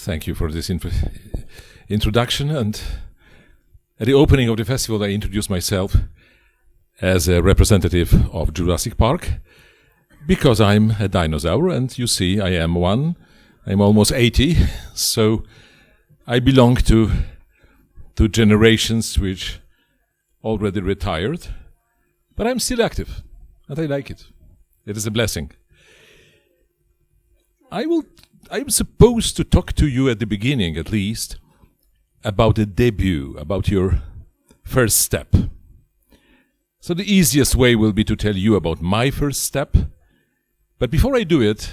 Thank you for this introduction. And at the opening of the festival, I introduced myself as a representative of Jurassic Park because I'm a dinosaur, and you see I am one. I'm almost 80, so I belong to generations which already retired, but I'm still active, and I like it. It is a blessing. I'm supposed to talk to you at the beginning, at least, about the debut, about your first step. So the easiest way will be to tell you about my first step. But before I do it,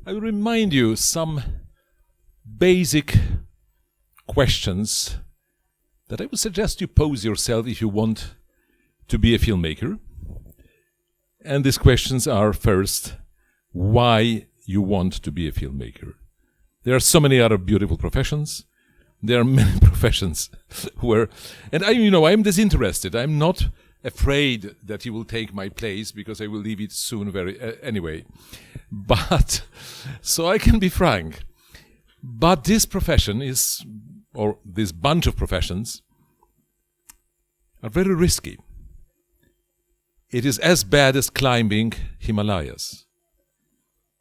I will remind you some basic questions that I would suggest you pose yourself if you want to be a filmmaker. And these questions are, first, why you want to be a filmmaker. There are so many other beautiful professions. There are many professions where, and I'm disinterested. I'm not afraid that you will take my place because I will leave it soon anyway. But, so I can be frank. But this profession is, or this bunch of professions, are very risky. It is as bad as climbing Himalayas.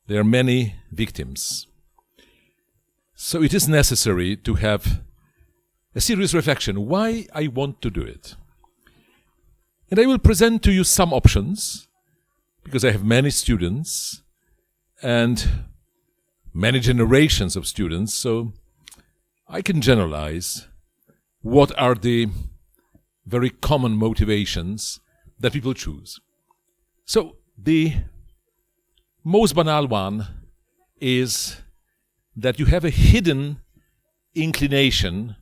There are many victims. So it is necessary to have a serious reflection why I want to do it. And I will present to you some options, because I have many students and many generations of students, so I can generalize what are the very common motivations that people choose. So the most banal one is that you have a hidden inclination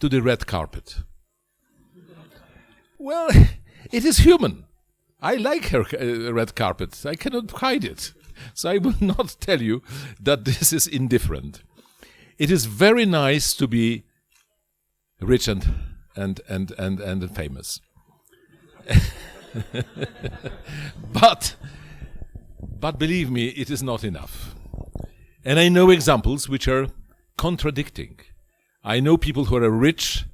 to the red carpet. Well, it is human. I like red carpet. I cannot hide it. So I will not tell you that this is indifferent. It is very nice to be rich and famous. But believe me, it is not enough. And I know examples which are contradicting. I know people who are rich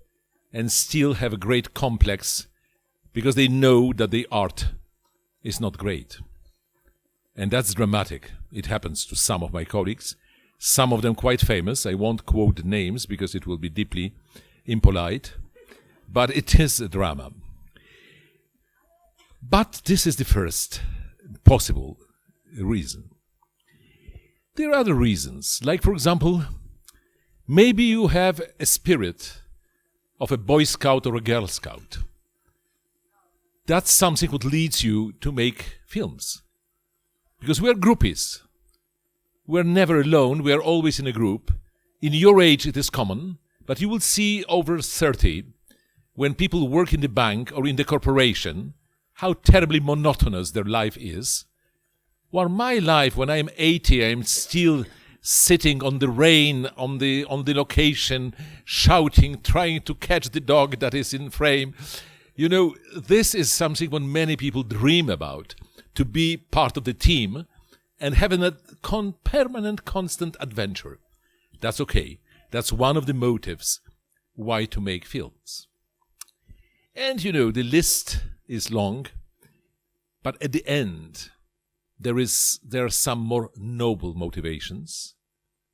and still have a great complex because they know that the art is not great. And that's dramatic. It happens to some of my colleagues, some of them quite famous. I won't quote names because it will be deeply impolite, but it is a drama. But this is the first possible reason. There are other reasons, like, for example, maybe you have a spirit of a Boy Scout or a Girl Scout. That's something that leads you to make films. Because we are groupies. We are never alone, we are always in a group. In your age it is common, but you will see over 30, when people work in the bank or in the corporation, how terribly monotonous their life is. While my life, when I'm 80, I'm still sitting on the rain, on the location, shouting, trying to catch the dog that is in frame. You know, this is something what many people dream about, to be part of the team and having a permanent, constant adventure. That's okay. That's one of the motives why to make films. And you know, the list is long, but at the end, there are some more noble motivations.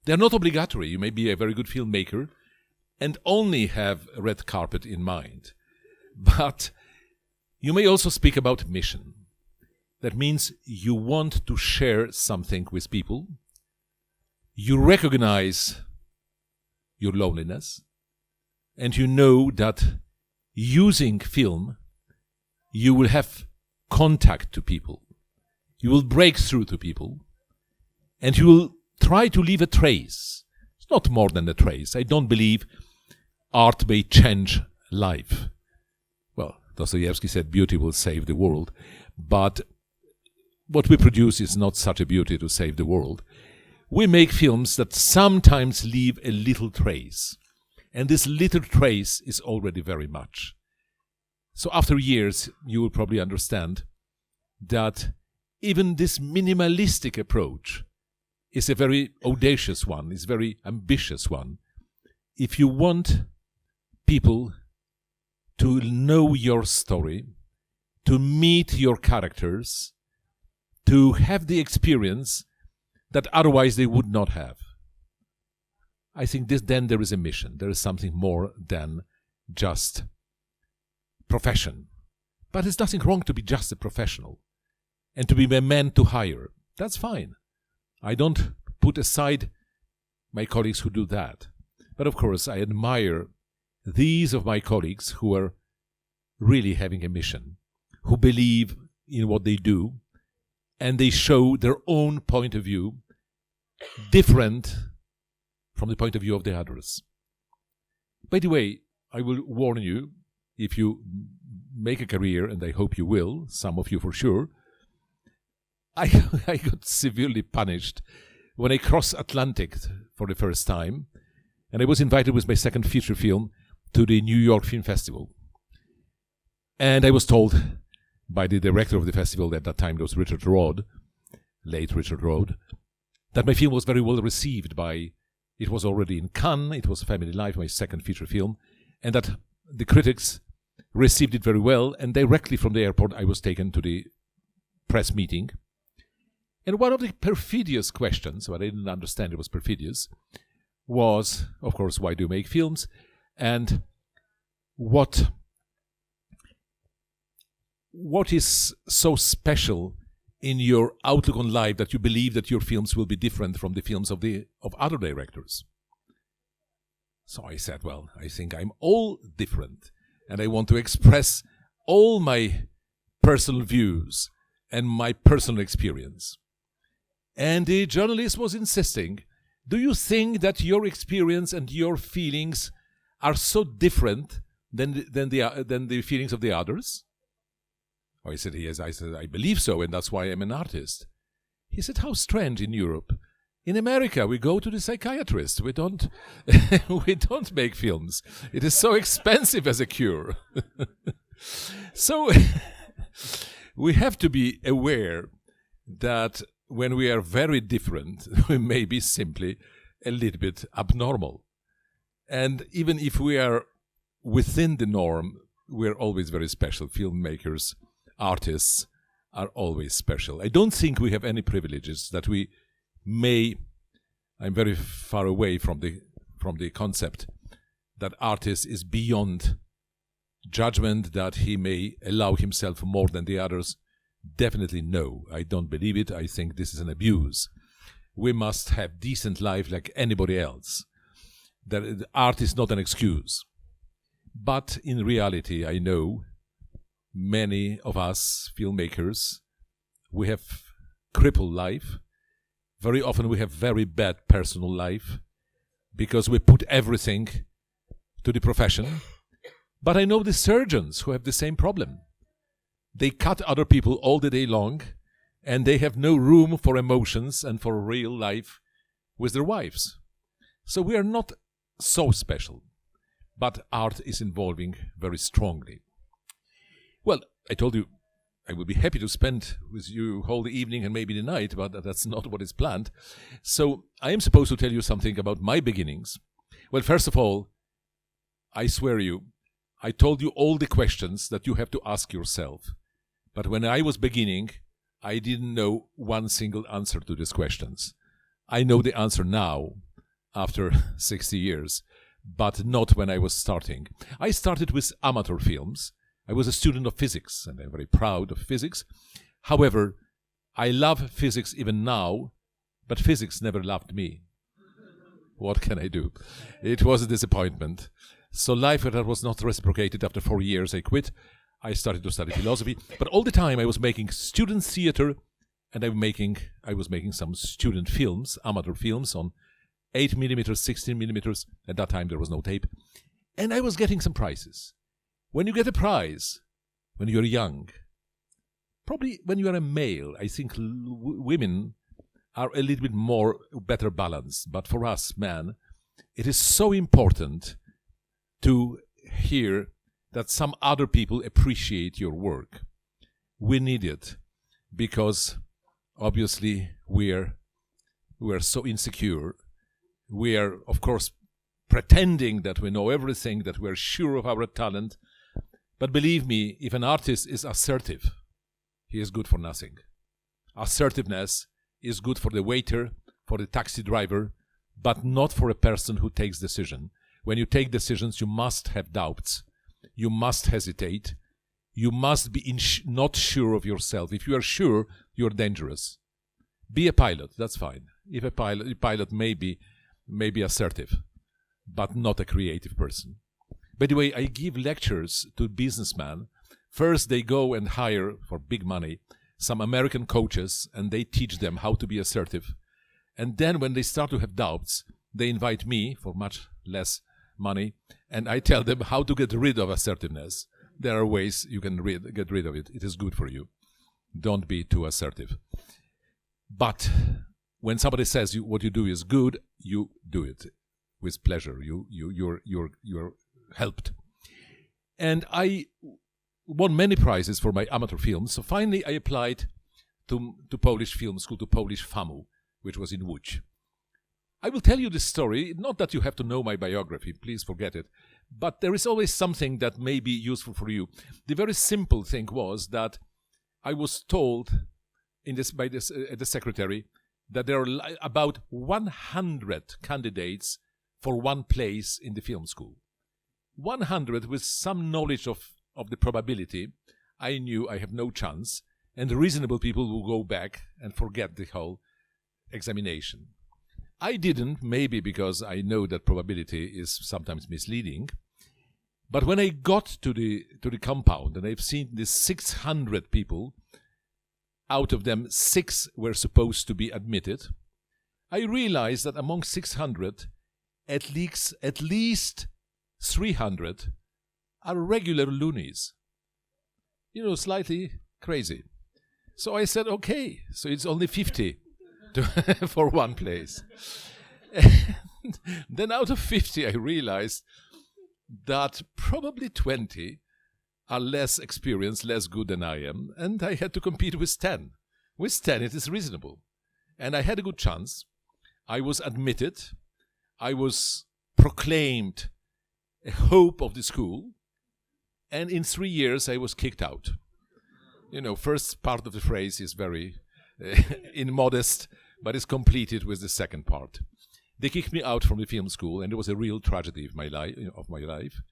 They are not obligatory. You may be a very good filmmaker and only have a red carpet in mind. But you may also speak about mission. That means you want to share something with people. You recognize your loneliness, and you know that using film, you will have contact to people. You will break through to people, and you will try to leave a trace. It's not more than a trace. I don't believe art may change life. Well, Dostoevsky said beauty will save the world, but what we produce is not such a beauty to save the world. We make films that sometimes leave a little trace, and this little trace is already very much. So after years, you will probably understand that even this minimalistic approach is a very audacious one, is a very ambitious one. If you want people to know your story, to meet your characters, to have the experience that otherwise they would not have, I think then there is a mission. There is something more than just profession. But there's nothing wrong to be just a professional and to be a man to hire. That's fine. I don't put aside my colleagues who do that. But of course, I admire these of my colleagues who are really having a mission, who believe in what they do, and they show their own point of view, different from the point of view of the others. By the way, I will warn you, if you make a career, and I hope you will, some of you for sure, I got severely punished when I crossed Atlantic for the first time, and I was invited with my second feature film to the New York Film Festival. And I was told by the director of the festival at that time, it was Richard Rod, late Richard Rod, that my film was very well received by, it was already in Cannes, it was Family Life, my second feature film, and that the critics received it very well, and directly from the airport I was taken to the press meeting. And one of the perfidious questions, what I didn't understand it was perfidious, was, of course, why do you make films? And what is so special in your outlook on life that you believe that your films will be different from the films of other directors? So I said, well, I think I'm all different, and I want to express all my personal views and my personal experience. And the journalist was insisting, do you think that your experience and your feelings are so different than the feelings of the others? I said, yes. I said, I believe so, and that's why I'm an artist. He said, how strange in Europe. In America, we go to the psychiatrist. We don't make films. It is so expensive as a cure. So we have to be aware that when we are very different, we may be simply a little bit abnormal. And even if we are within the norm, we're always very special. Filmmakers, artists are always special. I don't think we have any privileges that we may. I'm very far away from the concept that artist is beyond judgment, that he may allow himself more than the others. Definitely no, I don't believe it. I think this is an abuse. We must have decent life like anybody else. That art is not an excuse. But in reality, I know many of us filmmakers, we have crippled life. Very often we have very bad personal life because we put everything to the profession. But I know the surgeons who have the same problem. They cut other people all the day long, and they have no room for emotions and for real life with their wives. So we are not so special, but art is involving very strongly. Well, I told you I would be happy to spend with you whole evening and maybe the night, but that's not what is planned. So I am supposed to tell you something about my beginnings. Well, first of all, I swear you, I told you all the questions that you have to ask yourself. But when I was beginning, I didn't know one single answer to these questions. I know the answer now, after 60 years, but not when I was starting. I started with amateur films. I was a student of physics, and I'm very proud of physics. However, I love physics even now, but physics never loved me. What can I do? It was a disappointment. So life that was not reciprocated. After 4 years, I quit. I started to study philosophy, but all the time I was making student theater, and I was making some student films, amateur films on 8mm, 16mm. At that time there was no tape, and I was getting some prizes. When you get a prize, when you're young, probably when you are a male, I think women are a little bit more better balanced. But for us, men, it is so important to hear that some other people appreciate your work. We need it because obviously we're we are so insecure. We are, of course, pretending that we know everything, that we are sure of our talent. But believe me, if an artist is assertive, he is good for nothing. Assertiveness is good for the waiter, for the taxi driver, but not for a person who takes decision. When you take decisions, you must have doubts. You must hesitate. You must be not sure of yourself. If you are sure, you're dangerous. Be a pilot, that's fine. If a pilot may be assertive, but not a creative person. By the way, I give lectures to businessmen. First, they go and hire, for big money, some American coaches, and they teach them how to be assertive. And then when they start to have doubts, they invite me for much less money, and I tell them how to get rid of assertiveness. There are ways you can get rid of it. It is good for you. Don't be too assertive. But when somebody says what you do is good, you do it with pleasure. You're helped. And I won many prizes for my amateur films. So finally, I applied to Polish film school, to Polish FAMU, which was in Łódź. I will tell you this story, not that you have to know my biography, please forget it, but there is always something that may be useful for you. The very simple thing was that I was told by the secretary that there are about 100 candidates for one place in the film school. 100 with some knowledge of the probability. I knew I have no chance, and reasonable people will go back and forget the whole examination. I didn't, maybe because I know that probability is sometimes misleading. But when I got to the compound and I've seen the 600 people, out of them 6 were supposed to be admitted, I realized that among 600, at least 300 are regular loonies. You know, slightly crazy. So I said, okay, so it's only 50. For one place. And then out of 50 I realized that probably 20 are less experienced, less good than I am, and I had to compete with 10. With 10 it is reasonable. And I had a good chance. I was admitted. I was proclaimed a hope of the school, and in 3 years I was kicked out. You know, first part of the phrase is very immodest, but it's completed with the second part. They kicked me out from the film school, and it was a real tragedy of my life,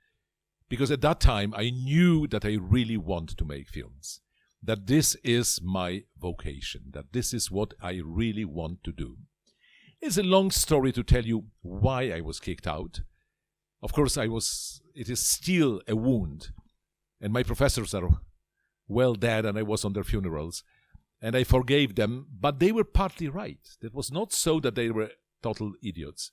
because at that time I knew that I really want to make films, that this is my vocation, that this is what I really want to do. It's a long story to tell you why I was kicked out. Of course, it is still a wound, and my professors are well dead, and I was on their funerals. And I forgave them, but they were partly right. It was not so that they were total idiots.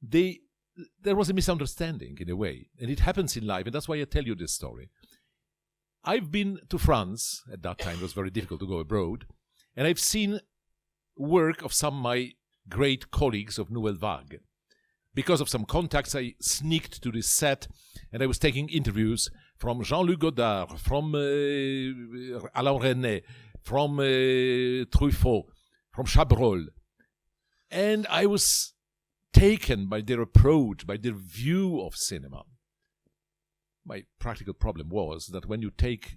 There was a misunderstanding in a way, and it happens in life, and that's why I tell you this story. I've been to France. At that time it was very difficult to go abroad, and I've seen work of some of my great colleagues of Nouvelle Vague. Because of some contacts, I sneaked to the set, and I was taking interviews from Jean-Luc Godard, from Alain Resnais, from Truffaut, from Chabrol. And I was taken by their approach, by their view of cinema. My practical problem was that when you take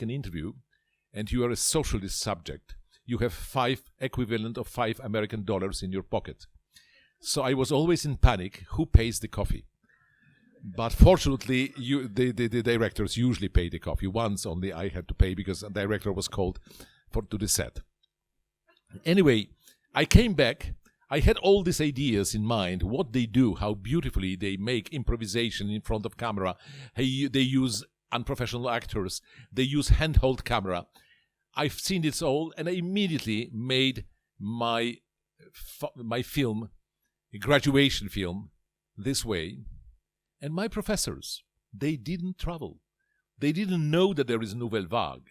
an interview and you are a socialist subject, you have equivalent of $5 American in your pocket. So I was always in panic, who pays the coffee? But fortunately, the directors usually pay the coffee. Once only I had to pay because a director was called to the set. Anyway, I came back. I had all these ideas in mind, what they do, how beautifully they make improvisation in front of camera. They use unprofessional actors. They use handheld camera. I've seen this all, and I immediately made my film, a graduation film, this way. And my professors, they didn't travel. They didn't know that there is Nouvelle Vague.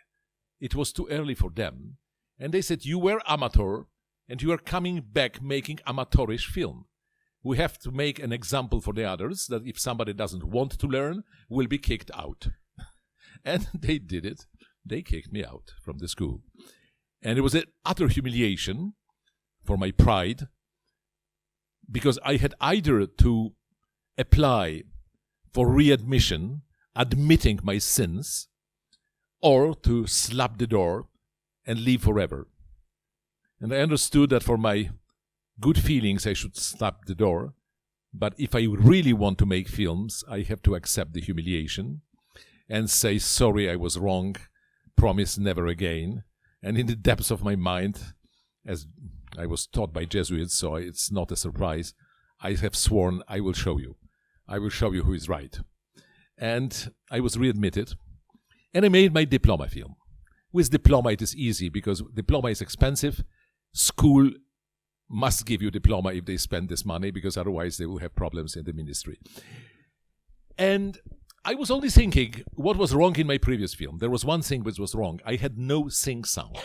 It was too early for them. And they said, you were amateur, and you are coming back making amateurish film. We have to make an example for the others, that if somebody doesn't want to learn, will be kicked out. And they did it. They kicked me out from the school. And it was an utter humiliation for my pride, because I had either to apply for readmission, admitting my sins, or to slap the door and leave forever. And I understood that for my good feelings I should slap the door, but if I really want to make films, I have to accept the humiliation and say, sorry, I was wrong, promise never again. And in the depths of my mind, as I was taught by Jesuits, so it's not a surprise, I have sworn, I will show you. I will show you who is right. And I was readmitted, and I made my diploma film. With diploma it is easy, because diploma is expensive. School must give you diploma if they spend this money, because otherwise they will have problems in the ministry. And I was only thinking what was wrong in my previous film. There was one thing which was wrong. I had no sing sound.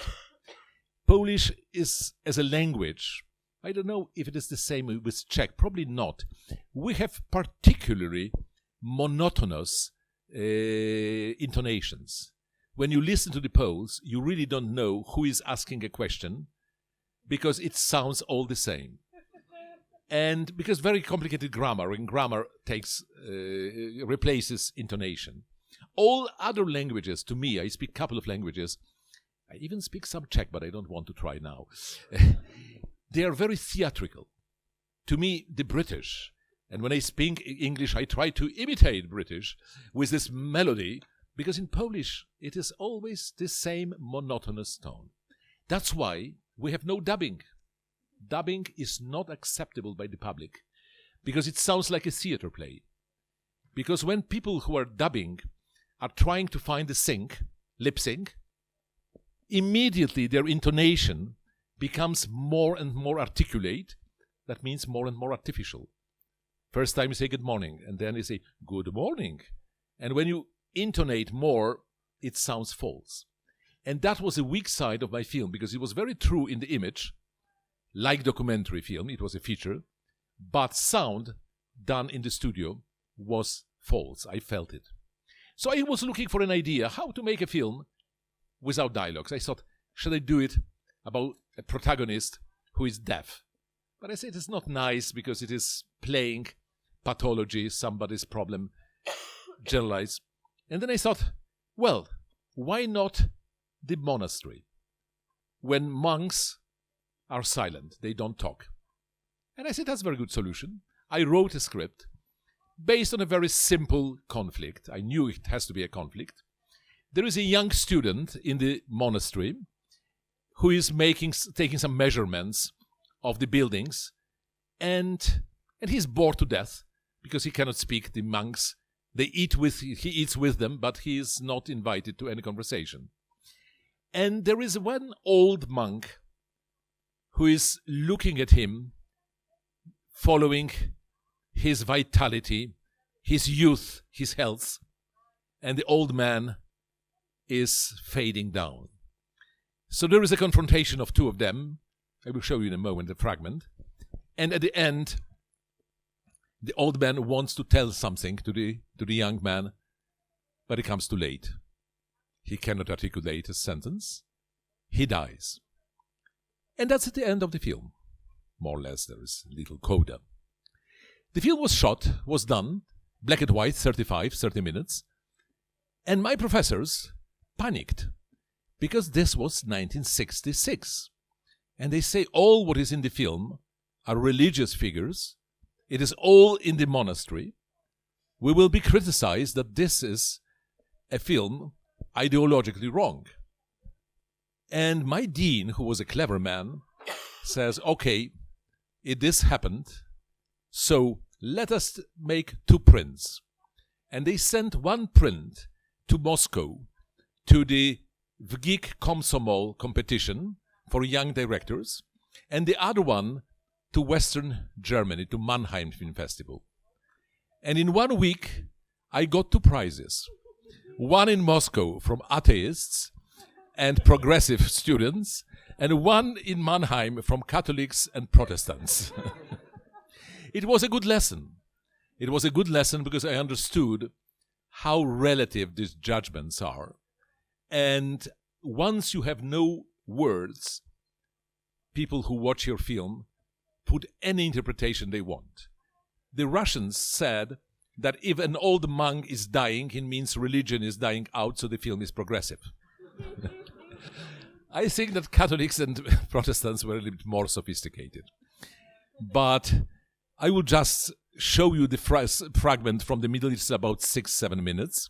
Polish is, as a language, I don't know if it is the same with Czech, probably not. We have particularly monotonous intonations. When you listen to the Poles, you really don't know who is asking a question, because it sounds all the same. And because very complicated grammar, and grammar takes replaces intonation. All other languages, to me, I speak a couple of languages. I even speak some Czech, but I don't want to try now. They are very theatrical. To me, the British, and when I speak English, I try to imitate British with this melody, because in Polish, it is always the same monotonous tone. That's why we have no dubbing. Dubbing is not acceptable by the public, because it sounds like a theater play. Because when people who are dubbing are trying to find a sync, lip sync, immediately their intonation becomes more and more articulate. That means more and more artificial. First time you say good morning, and then you say good morning. And when you intonate more, it sounds false. And that was a weak side of my film, because it was very true in the image, like documentary film, it was a feature, but sound done in the studio was false. I felt it. So I was looking for an idea how to make a film without dialogues. I thought, should I do it about a protagonist who is deaf? But I said it's not nice, because it is playing pathology, somebody's problem, generalized. And then I thought, well, why not the monastery? When monks are silent, they don't talk. And I said, that's a very good solution. I wrote a script based on a very simple conflict. I knew it has to be a conflict. There is a young student in the monastery who is taking some measurements of the buildings, and he's bored to death because he cannot speak the monks. He eats with them, but he is not invited to any conversation. And there is one old monk who is looking at him, following his vitality, his youth, his health, and the old man is fading down. So there is a confrontation of two of them. I will show you in a moment the fragment. And at the end, the old man wants to tell something to the young man, but it comes too late. He cannot articulate a sentence. He dies. And that's at the end of the film. More or less, there is a little coda. The film was shot, was done, black and white, 30 minutes. And my professors panicked, because this was 1966. And they say all what is in the film are religious figures. It is all in the monastery. We will be criticized that this is a film ideologically wrong. And my dean, who was a clever man, says, okay, this happened, so let us make 2 prints. And they sent one print to Moscow, to the Vgik Komsomol competition for young directors, and the other one to Western Germany, to Mannheim Film Festival. And in 1 week, I got 2 prizes. One in Moscow from atheists and progressive students, and one in Mannheim from Catholics and Protestants. It was a good lesson. It was a good lesson because I understood how relative these judgments are. And once you have no words, people who watch your film put any interpretation they want. The Russians said that if an old monk is dying, it means religion is dying out, so the film is progressive. I think that Catholics and Protestants were a little bit more sophisticated. But I will just show you the fragment from the Middle East, about 6-7 minutes.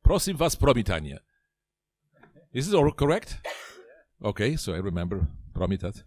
Prosím vás, promítanie. Is this all correct? Okay, so I remember promítat.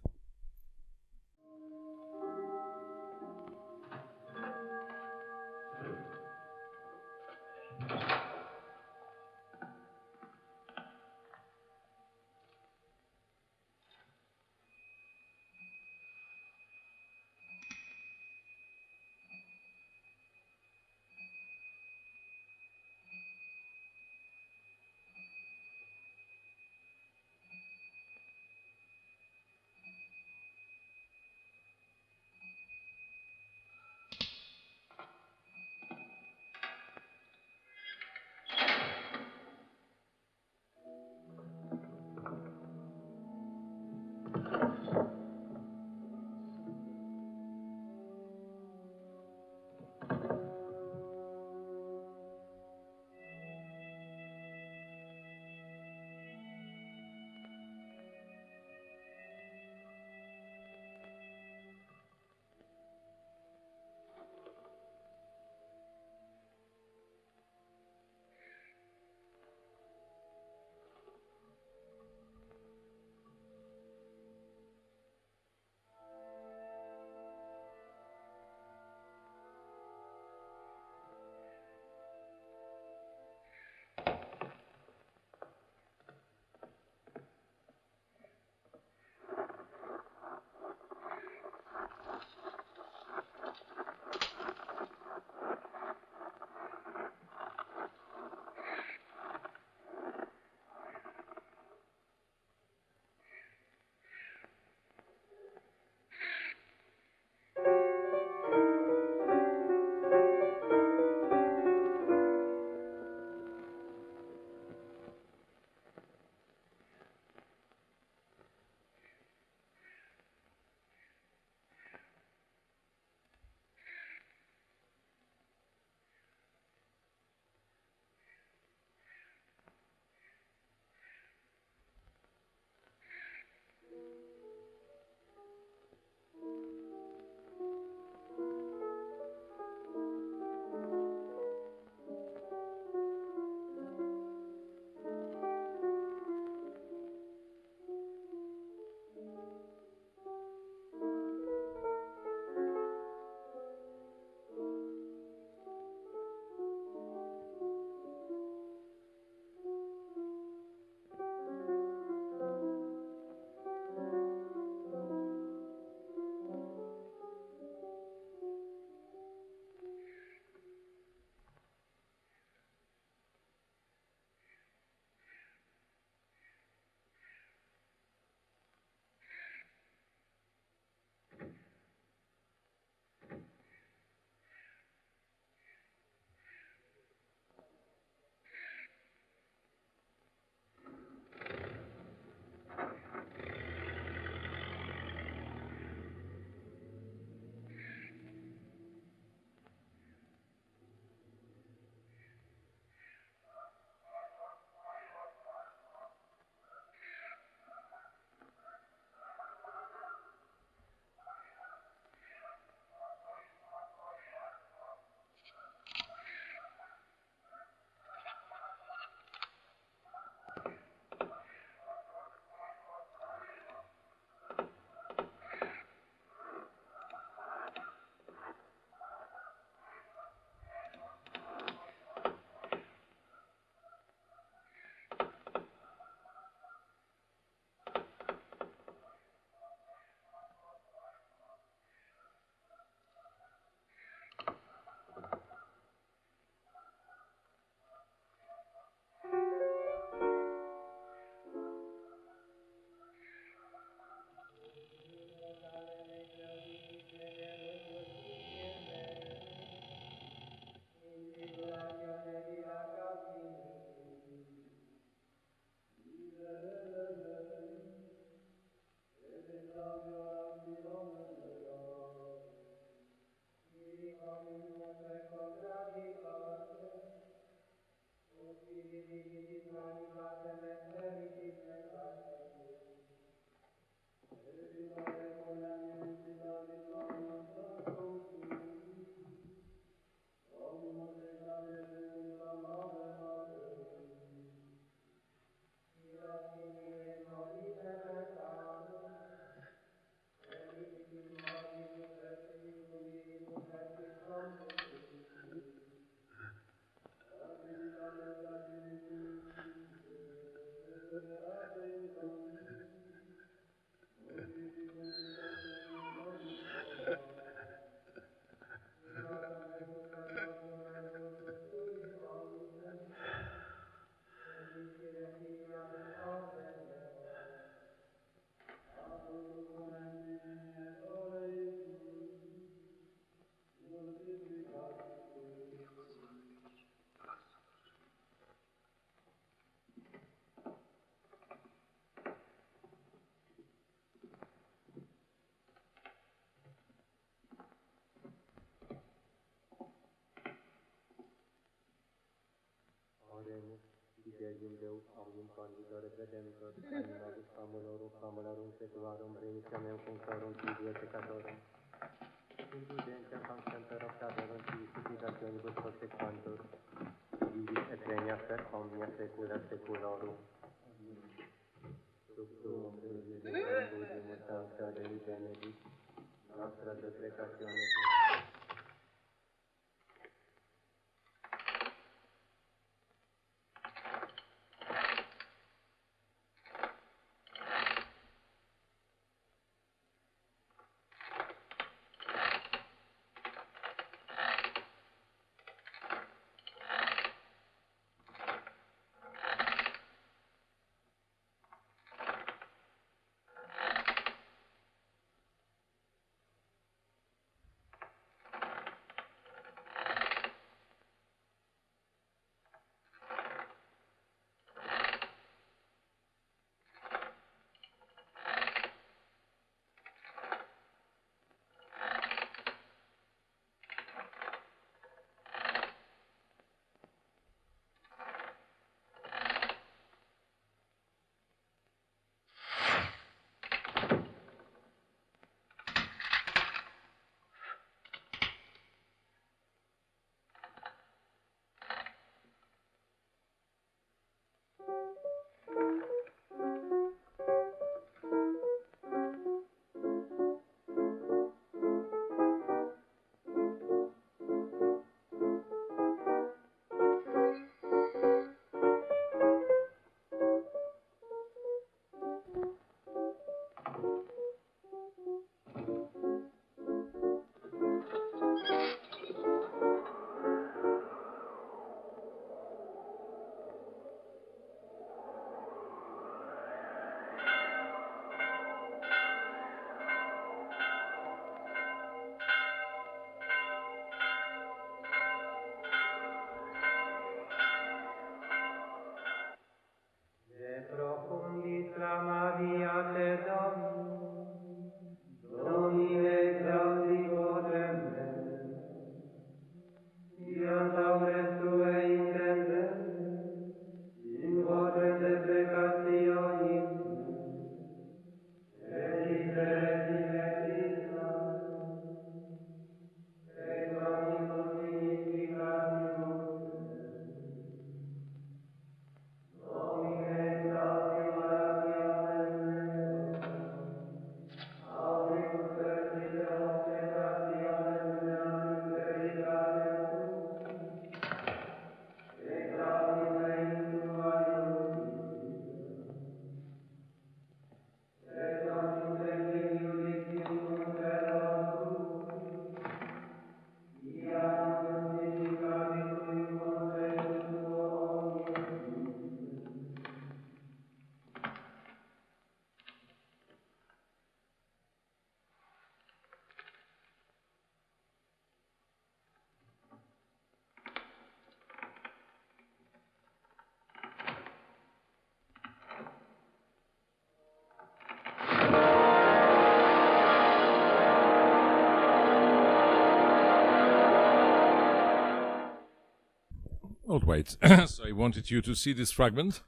All right. So I wanted you to see this fragment.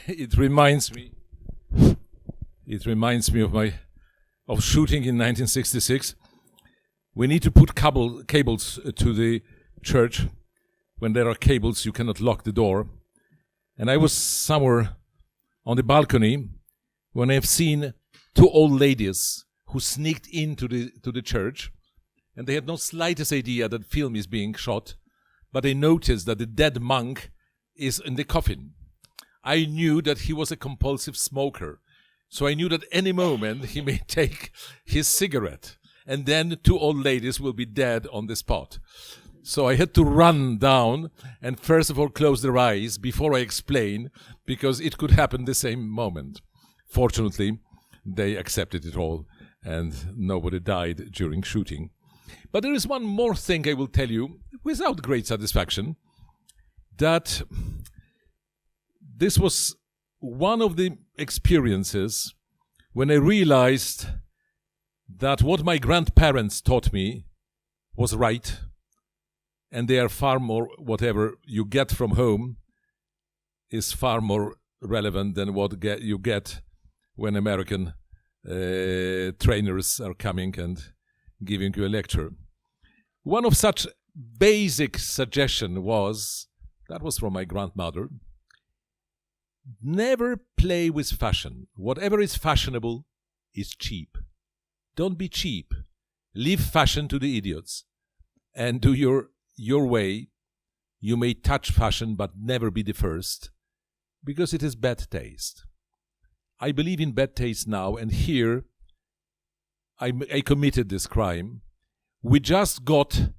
It reminds me of shooting in 1966. We need to put cables to the church. When there are cables, you cannot lock the door. And I was somewhere on the balcony when I've seen two old ladies who sneaked into the church, and they had no slightest idea that film is being shot, but they noticed that the dead monk is in the coffin. I knew that he was a compulsive smoker, so I knew that any moment he may take his cigarette, and then two old ladies will be dead on the spot. So I had to run down and first of all close their eyes before I explain, because it could happen the same moment. Fortunately, they accepted it all and nobody died during shooting. But there is one more thing I will tell you without great satisfaction, that this was one of the experiences when I realized that what my grandparents taught me was right, and they are far more, whatever you get from home is far more relevant than what you get when American trainers are coming and giving you a lecture. One of such basic suggestion was, that was from my grandmother, never play with fashion. Whatever is fashionable is cheap. Don't be cheap. Leave fashion to the idiots and do your way. You may touch fashion but never be the first, because it is bad taste. I believe in bad taste now, and here I committed this crime. We just got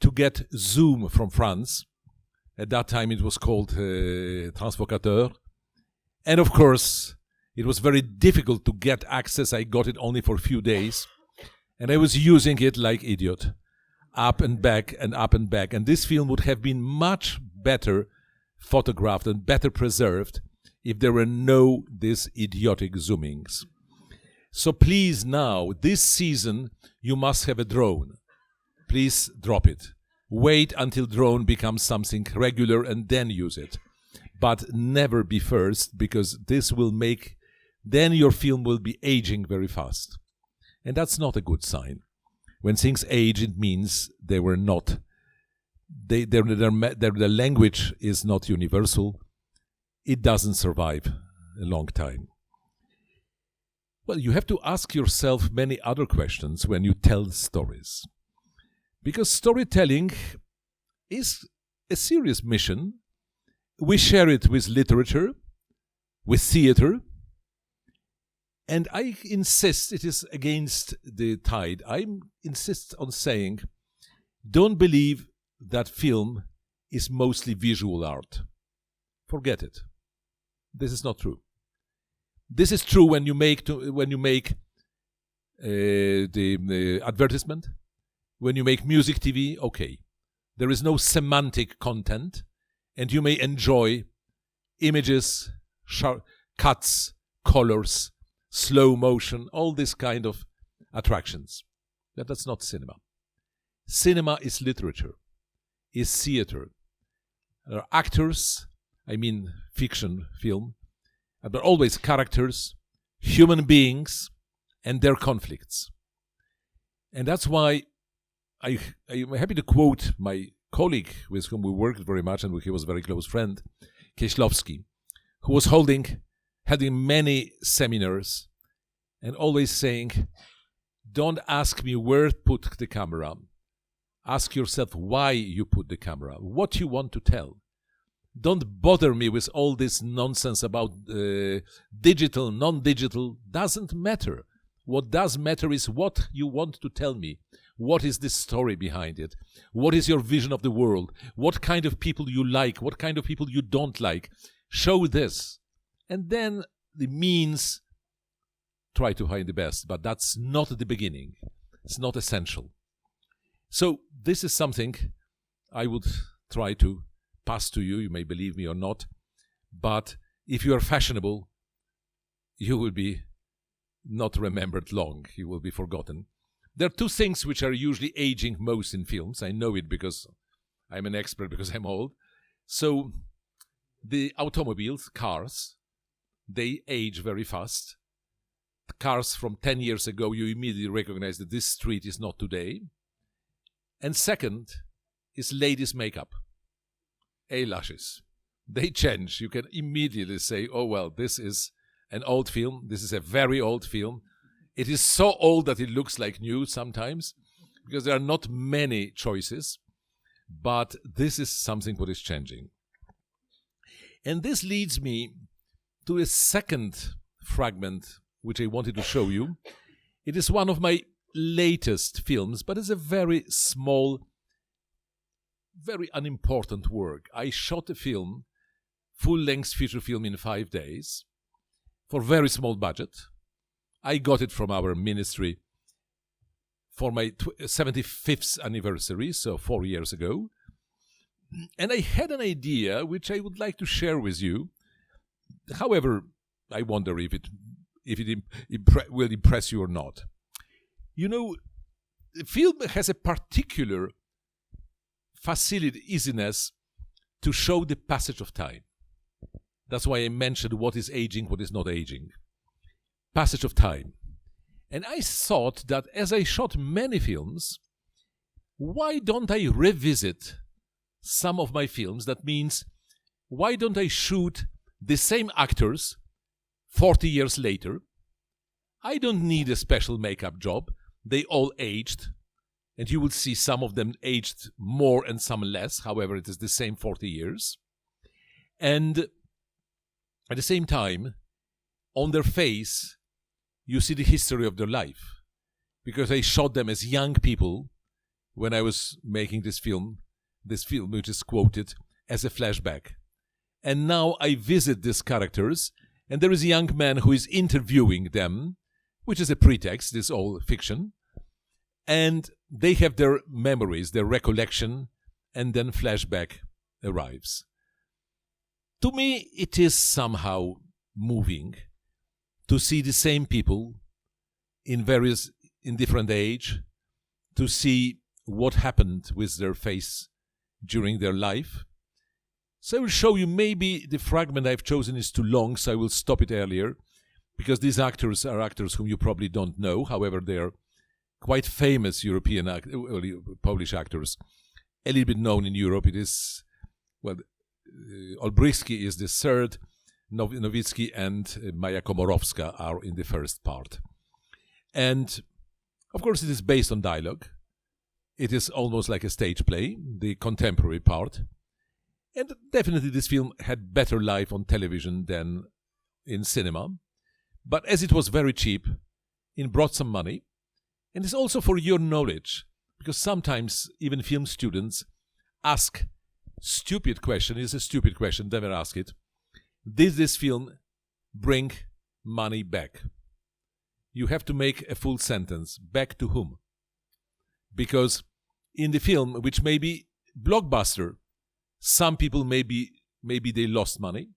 to get Zoom from France. At that time it was called Transvocateur. And of course, it was very difficult to get access. I got it only for a few days. And I was using it like idiot. Up and back and up and back. And this film would have been much better photographed and better preserved if there were no these idiotic zoomings. So please now, this season, you must have a drone. Please drop it. Wait until drone becomes something regular and then use it. But never be first, because this will make, then your film will be aging very fast. And that's not a good sign. When things age, it means they were not, their language is not universal. It doesn't survive a long time. Well, you have to ask yourself many other questions when you tell stories. Because storytelling is a serious mission. We share it with literature, with theater, and I insist, it is against the tide, I insist on saying, don't believe that film is mostly visual art. Forget it. This is not true. This is true when you make the advertisement, when you make music TV. Okay, there is no semantic content, and you may enjoy images, cuts, colors, slow motion, all this kind of attractions. That's not cinema. Cinema is literature, is theater. There are actors, I mean fiction, film, but always characters, human beings, and their conflicts. And that's why I'm happy to quote my colleague with whom we worked very much and he was a very close friend, Kieślowskim, who was having many seminars and always saying, don't ask me where to put the camera. Ask yourself why you put the camera, what you want to tell. Don't bother me with all this nonsense about digital, non-digital. Doesn't matter. What does matter is what you want to tell me. What is the story behind it? What is your vision of the world? What kind of people you like? What kind of people you don't like? Show this. And then the means, try to hide the best. But that's not the beginning. It's not essential. So this is something I would try to pass to you. You may believe me or not. But if you are fashionable, you will be not remembered long. You will be forgotten. There are two things which are usually aging most in films. I know it because I'm an expert, because I'm old. So the automobiles, cars, they age very fast. The cars from 10 years ago, you immediately recognize that this street is not today. And second is ladies' makeup, eyelashes. They change. You can immediately say, oh, well, this is an old film. This is a very old film. It is so old that it looks like new sometimes, because there are not many choices. But this is something what is changing. And this leads me to a second fragment which I wanted to show you. It is one of my latest films, but it's a very small, very unimportant work. I shot a film, full-length feature film in 5 days, for very small budget. I got it from our ministry for my 75th anniversary, so 4 years ago. And I had an idea which I would like to share with you. However, I wonder if it will impress you or not. You know, the film has a particular facility, easiness to show the passage of time. That's why I mentioned what is aging, what is not aging. Passage of time. And I thought that as I shot many films, why don't I revisit some of my films? That means, why don't I shoot the same actors 40 years later? I don't need a special makeup job. They all aged, and you will see some of them aged more and some less. However, it is the same 40 years. And at the same time, on their face, you see the history of their life. Because I shot them as young people when I was making this film which is quoted as a flashback. And now I visit these characters, and there is a young man who is interviewing them, which is a pretext, this is all fiction. And they have their memories, their recollection, and then flashback arrives. To me, it is somehow moving to see the same people in different age, to see what happened with their face during their life. So I will show you, maybe the fragment I've chosen is too long, so I will stop it earlier, because these actors are actors whom you probably don't know. However, they are quite famous European Polish actors, a little bit known in Europe. It is, well, Olbrychski is the third, Nowicki and Maja Komorowska are in the first part. And, of course, it is based on dialogue. It is almost like a stage play, the contemporary part. And definitely this film had better life on television than in cinema. But as it was very cheap, it brought some money. And it's also for your knowledge, because sometimes even film students ask stupid question. It's a stupid question, never ask it. Did this film bring money back? You have to make a full sentence. Back to whom? Because in the film, which may be blockbuster, some people maybe they lost money.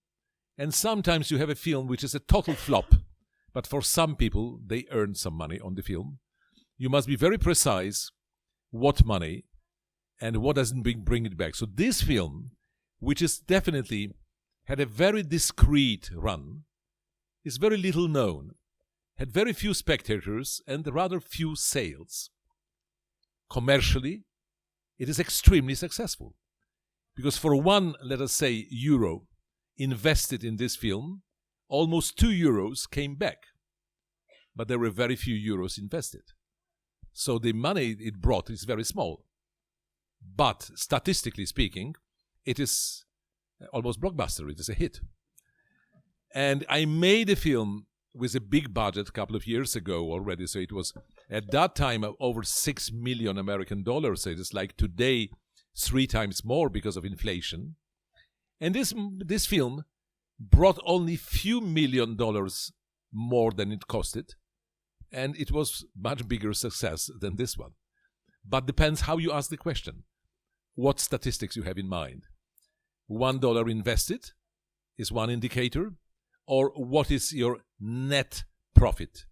And sometimes you have a film which is a total flop, but for some people they earned some money on the film. You must be very precise what money and what doesn't bring it back. So this film, which is definitely had a very discreet run, is very little known, had very few spectators and rather few sales. Commercially, it is extremely successful. Because for one, let us say, euro invested in this film, almost 2 euros came back. But there were very few euros invested. So the money it brought is very small. But statistically speaking, it is almost blockbuster. It is a hit. And I made a film with a big budget a couple of years ago already. So it was at that time over $6 million American dollars. So it is like today 3 times more because of inflation. And this film brought only few $1 million more than it costed. And it was much bigger success than this one. But depends how you ask the question. What statistics you have in mind. $1 invested is one indicator. Or what is your net profit?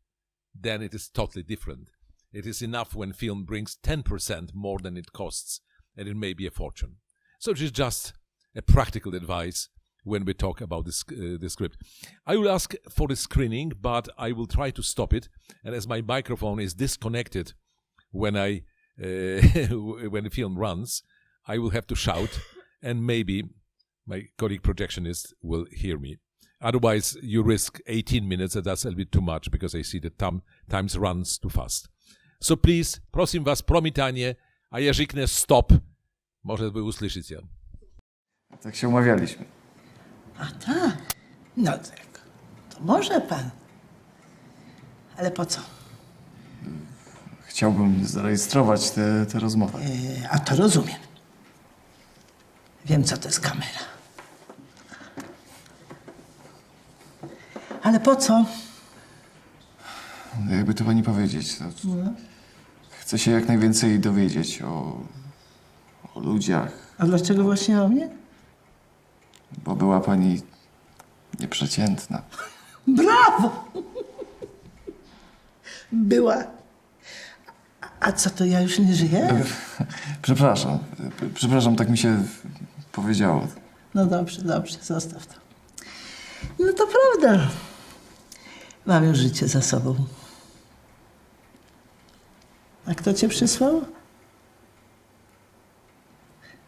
Then it is totally different. It is enough when film brings 10% more than it costs. And it may be a fortune. So it is just a practical advice when we talk about this the script. I will ask for the screening, but I will try to stop it. And as my microphone is disconnected when when the film runs, I will have to shout, and maybe my colleague projectionist will hear me. Otherwise, you risk 18 minutes, and that's a little bit too much because I see the times runs too fast. So please, prosím vás, promítanie, a ja řekne stop. Może by usłyszycie. Tak się umawialiśmy. A tak? No tak. To może pan. Ale po co? Chciałbym zarejestrować tę rozmowę. A to rozumiem. Wiem, co to jest kamera. Ale po co? Jakby to pani powiedzieć, to chcę się jak najwięcej dowiedzieć o ludziach, A dlaczego właśnie o mnie? bo była pani nieprzeciętna. Brawo! Była. A co, to ja już nie żyję? Przepraszam, tak mi się powiedziało. No dobrze, zostaw to. No to prawda. Mam już życie za sobą. A kto cię przysłał?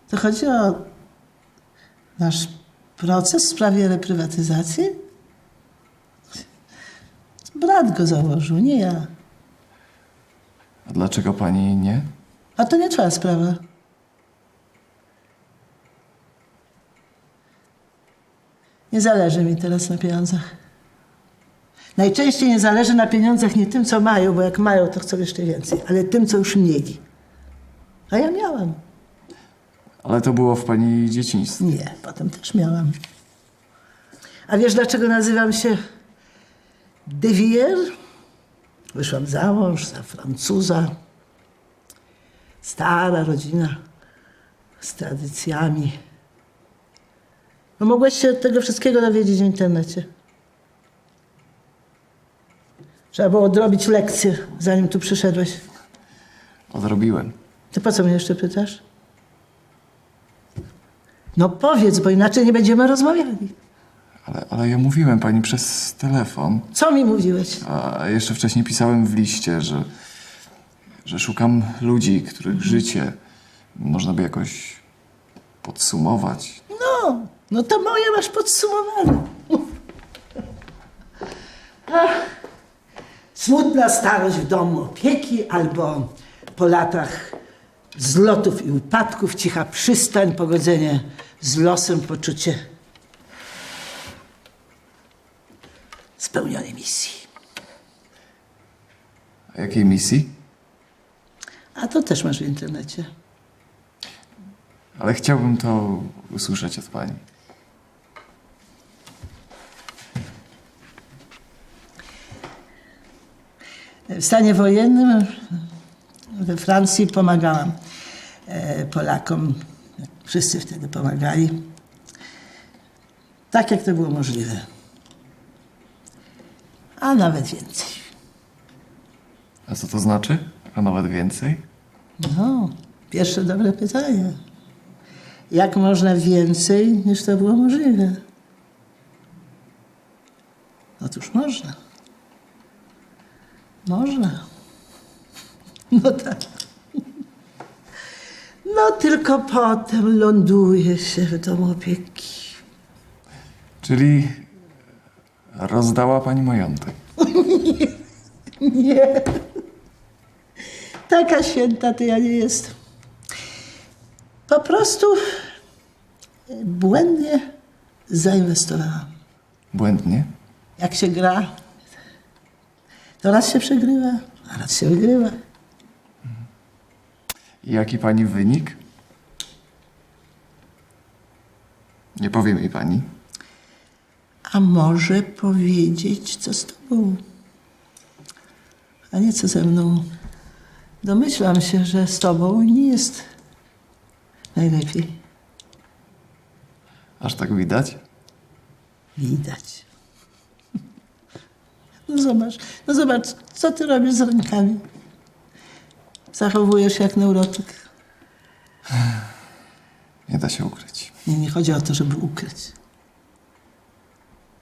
To chodzi o nasz proces w sprawie reprywatyzacji? Brat go założył, nie ja. A dlaczego pani nie? A to nie twoja sprawa. Nie zależy mi teraz na pieniądzach. Najczęściej nie zależy na pieniądzach nie tym, co mają, bo jak mają, to chcą jeszcze więcej, ale tym, co już mieli. A ja miałam. Ale to było w pani dzieciństwie. Nie, potem też miałam. A wiesz, dlaczego nazywam się de Vier? Wyszłam za mąż, za Francuza. Stara rodzina z tradycjami. No mogłeś się tego wszystkiego dowiedzieć w internecie. Trzeba było odrobić lekcję, zanim tu przyszedłeś. Odrobiłem. To po co mnie jeszcze pytasz? No powiedz, bo inaczej nie będziemy rozmawiali. Ale ja mówiłem pani przez telefon. Co mi mówiłeś? A jeszcze wcześniej pisałem w liście, że szukam ludzi, których życie można by jakoś podsumować. No to moje masz podsumowane. Smutna starość w domu opieki albo po latach zlotów i upadków cicha przystań, pogodzenie z losem, poczucie spełnionej misji. A jakiej misji? A to też masz w internecie. Ale chciałbym to usłyszeć od pani. W stanie wojennym we Francji pomagałam Polakom. Wszyscy wtedy pomagali. Tak, jak to było możliwe. A nawet więcej. A co to znaczy? A nawet więcej? No, pierwsze dobre pytanie. Jak można więcej, niż to było możliwe? Otóż można. Można. No tak. No tylko potem ląduje się w domu opieki. Czyli rozdała pani majątek. Nie. Taka święta to ja nie jestem. Po prostu błędnie zainwestowałam. Błędnie? Jak się gra, to raz się przegrywa, a raz się wygrywa. I jaki pani wynik? Nie powie mi pani. A może powiedzieć, co z tobą? A nie co ze mną. Domyślam się, że z tobą nie jest najlepiej. Aż tak widać? Widać. No zobacz, co ty robisz z rękami. Zachowujesz się jak neurotyk. Nie da się ukryć. Nie chodzi o to, żeby ukryć.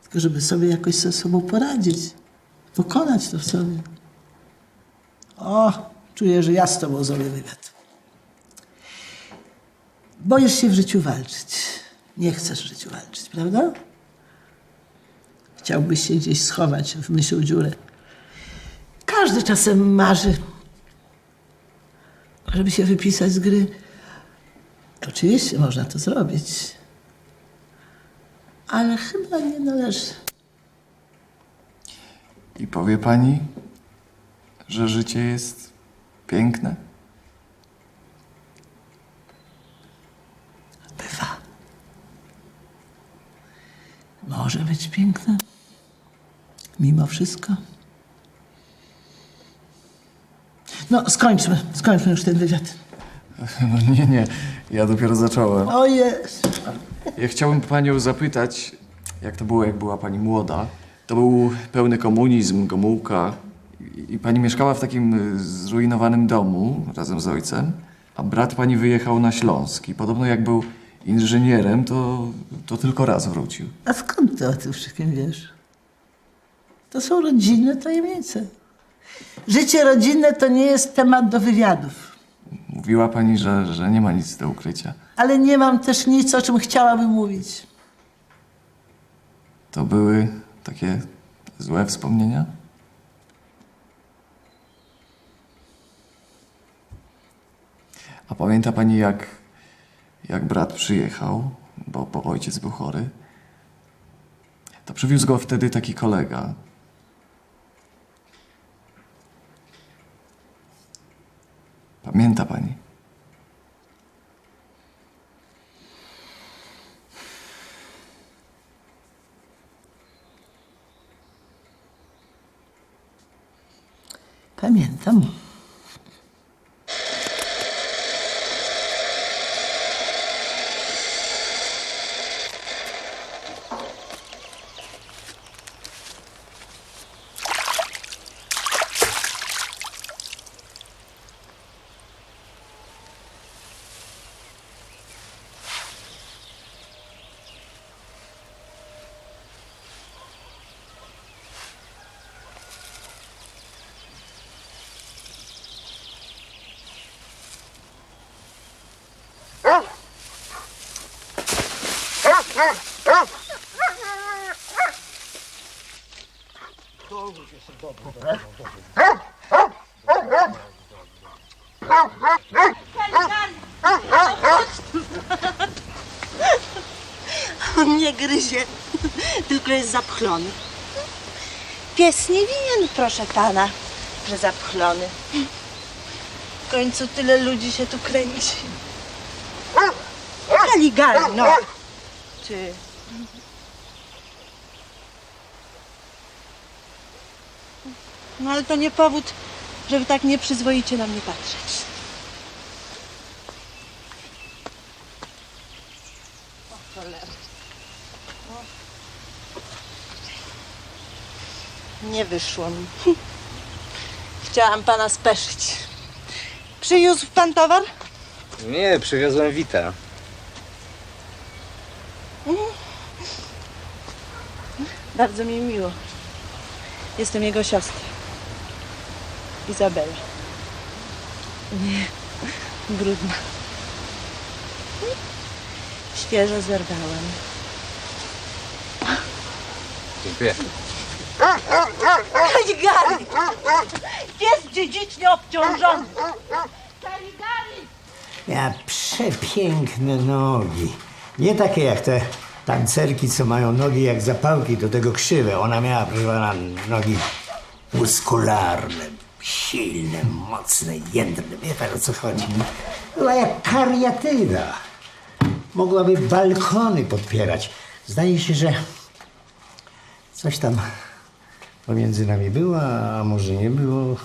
Tylko żeby sobie jakoś ze sobą poradzić. Pokonać to w sobie. O, czuję, że ja z tobą zrobię wywiad. Boisz się w życiu walczyć. Nie chcesz w życiu walczyć, prawda? Chciałbyś się gdzieś schować w mysią dziurę. Każdy czasem marzy, żeby się wypisać z gry. Oczywiście można to zrobić. Ale chyba nie należy. I powie pani, że życie jest piękne? Bywa. Może być piękne. Mimo wszystko. No, skończmy już ten wywiad. No nie, ja dopiero zacząłem. O jest. Ja chciałbym panią zapytać, jak to było, jak była pani młoda. To był pełny komunizm, Gomułka i pani mieszkała w takim zrujnowanym domu razem z ojcem, a brat pani wyjechał na Śląsk i podobno jak był inżynierem, to tylko raz wrócił. A skąd ty o tym wszystkim wiesz? To są rodzinne tajemnice. Życie rodzinne to nie jest temat do wywiadów. Mówiła pani, że nie ma nic do ukrycia. Ale nie mam też nic, o czym chciałabym mówić. To były takie złe wspomnienia? A pamięta pani, jak brat przyjechał, bo ojciec był chory? To przywiózł go wtedy taki kolega. Pamięta pani? Pamiętam. On nie gryzie, tylko jest zapchlony. Pies nie winien, proszę pana, że zapchlony. W końcu tyle ludzi się tu kręci. Kaligali, no. Ty. No ale to nie powód, żeby tak nieprzyzwoicie na mnie patrzeć. O cholera. Nie wyszło mi. Chciałam pana speszyć. Przyniósł pan towar? Nie, przywiozłem Wita. Bardzo mi miło. Jestem jego siostrą. Izabela. Nie, brudna. Świeżo zerwałem. Dziękuję. Kaligali! Pies dziedzicznie obciążony. Kaligali! Ja przepiękne nogi. Nie takie jak te tancerki, co mają nogi jak zapałki, do tego krzywe. Ona miała, proszę pana, nogi muskularne, silne, mocne, jędrne. Wie pan, o co chodzi? Była jak kariatyda. Mogłaby balkony podpierać. Zdaje się, że coś tam pomiędzy nami było, a może nie było.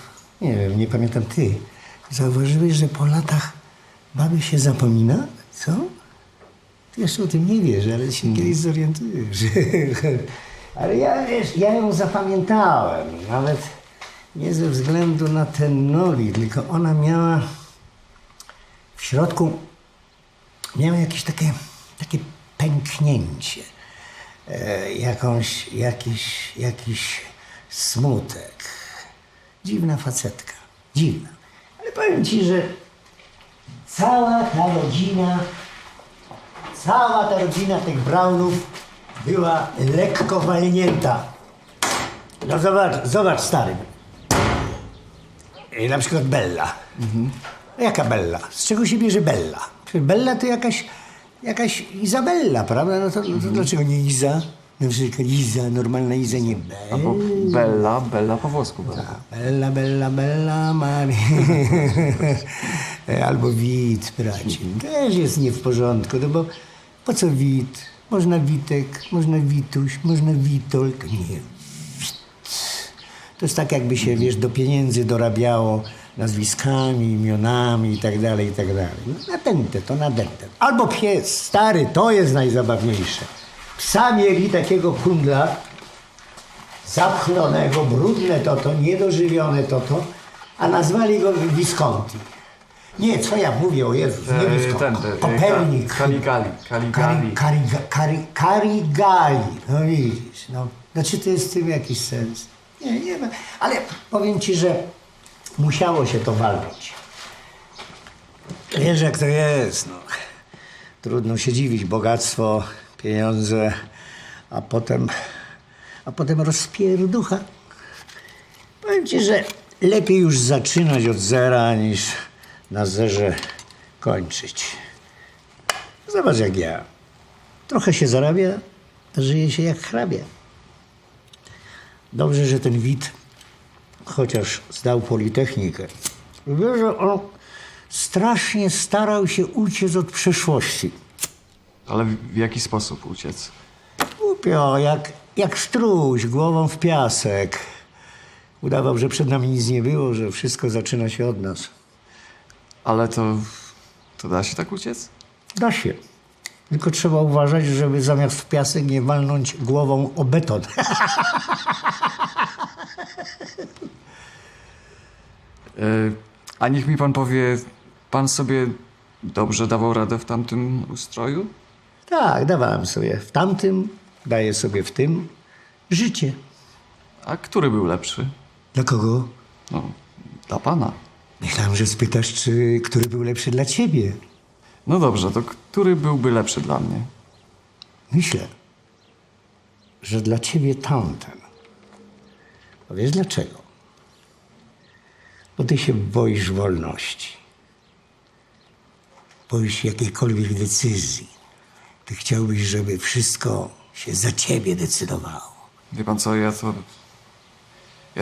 Nie wiem, nie pamiętam. Ty zauważyłeś, że po latach baby się zapomina? Co? Ty jeszcze o tym nie wiesz, ale się kiedyś zorientujesz. Ale ja ją zapamiętałem. Nawet nie ze względu na te nogi, tylko ona miała w środku jakieś takie takie pęknięcie, jakiś smutek. Dziwna facetka, dziwna. Ale powiem ci, że cała ta rodzina tych Brownów była lekko walnięta. No zobacz stary. Na przykład Bella. Jaka Bella? Z czego się bierze Bella? Przecież Bella to jakaś Izabella, prawda? No to dlaczego nie Iza? Na przykład Iza, normalna Iza, nie Bella. Albo Bella po włosku. Bella, Maria. Albo Wit, bracie. Też jest nie w porządku, no bo po co Wit? Można Witek, można Wituś, można Witold. Nie. To jest tak, jakby się, wiesz, do pieniędzy dorabiało nazwiskami, imionami i tak dalej, i tak dalej. No, nadęte, to nadęte. Albo pies, stary, to jest najzabawniejsze. Psa mieli takiego kundla, zapchlonego, brudne toto, niedożywione toto, a nazwali go Visconti. Nie, co ja mówię, o Jezus, nie Visconti. Kopernik. Karigali. No widzisz, no. Znaczy to jest w tym jakiś sens. Nie ma. Ale powiem ci, że musiało się to walczyć. Wiesz, jak to jest, no. Trudno się dziwić, bogactwo, pieniądze, a potem rozpierducha. Powiem ci, że lepiej już zaczynać od zera, niż na zerze kończyć. Zobacz jak ja. Trochę się zarabia, a żyje się jak hrabia. Dobrze, że ten Wit chociaż zdał Politechnikę. Wiesz, że on strasznie starał się uciec od przeszłości. Ale w jaki sposób uciec? Głupio, jak struś, głową w piasek. Udawał, że przed nami nic nie było, że wszystko zaczyna się od nas. Ale to da się tak uciec? Da się. Tylko trzeba uważać, żeby zamiast w piasek nie walnąć głową o beton. A niech mi pan powie, pan sobie dobrze dawał radę w tamtym ustroju? Tak, dawałem sobie w tamtym, daję sobie w tym. Życie. A który był lepszy? Dla kogo? No, dla pana. Myślałem, że spytasz, który był lepszy dla ciebie. No dobrze, to który byłby lepszy dla mnie? Myślę, że dla ciebie tamten. A wiesz dlaczego? Bo ty się boisz wolności. Boisz się jakiejkolwiek decyzji. Ty chciałbyś, żeby wszystko się za ciebie decydowało. Wie pan co, ja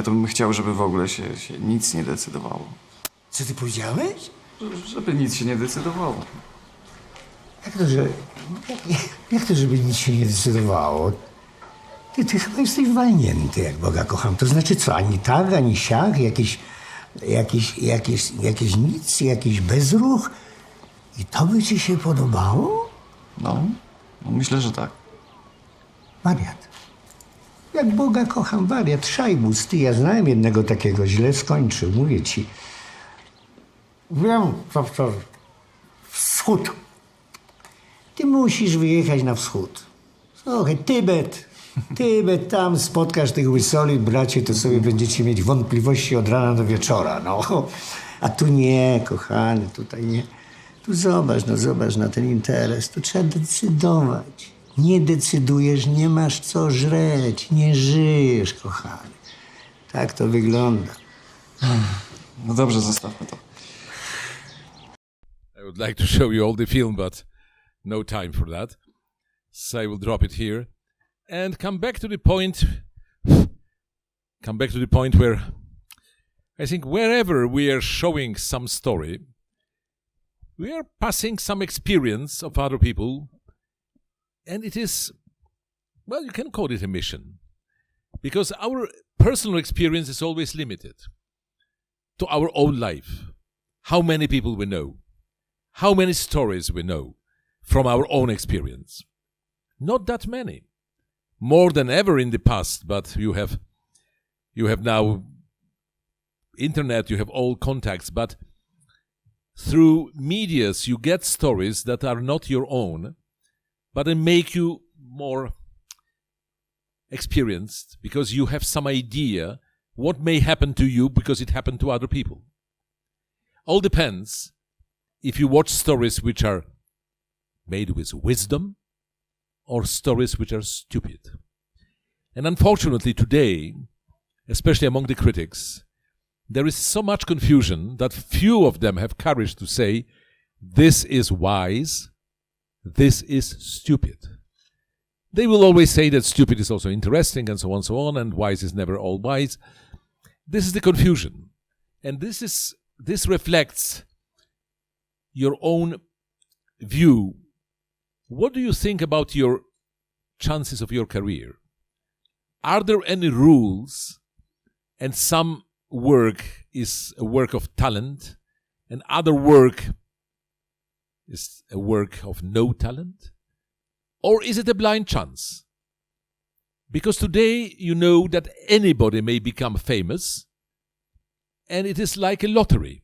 to bym chciał, żeby w ogóle się nic nie decydowało. Co ty powiedziałeś? Żeby nic się nie decydowało. Jak to, żeby nic się nie decydowało? Ty chyba jesteś walnięty, jak Boga kocham. To znaczy co, ani tak, ani siak, jakieś nic, jakiś bezruch? I to by ci się podobało? No, myślę, że tak. Wariat. Jak Boga kocham, wariat. Szajbus, ty, ja znałem jednego takiego, źle skończył, mówię ci. Wiem, co wschód. Ty musisz wyjechać na wschód. Słuchaj, Tybet, tam spotkasz tych łysoli, bracie, to sobie będziecie mieć wątpliwości od rana do wieczora, no. A tu nie, kochany, tutaj nie. Tu zobacz na ten interes, tu trzeba decydować. Nie decydujesz, nie masz co żreć, nie żyjesz, kochany. Tak to wygląda. No dobrze, zostawmy to. I would like to show you all the film, but no time for that. So I will drop it here and come back to the point where I think wherever we are showing some story, we are passing some experience of other people, and it is, well, you can call it a mission, because our personal experience is always limited to our own life. How many people we know, how many stories we know from our own experience. Not that many. More than ever in the past, but you have now internet, you have all contacts, but through medias you get stories that are not your own, but they make you more experienced because you have some idea what may happen to you because it happened to other people. All depends if you watch stories which are made with wisdom or stories which are stupid. And unfortunately today, especially among the critics, there is so much confusion that few of them have courage to say, this is wise, this is stupid. They will always say that stupid is also interesting and so on, and wise is never all wise. This is the confusion. And this reflects your own view. What do you think about your chances of your career? Are there any rules, and some work is a work of talent, and other work is a work of no talent? Or is it a blind chance? Because today you know that anybody may become famous, and it is like a lottery.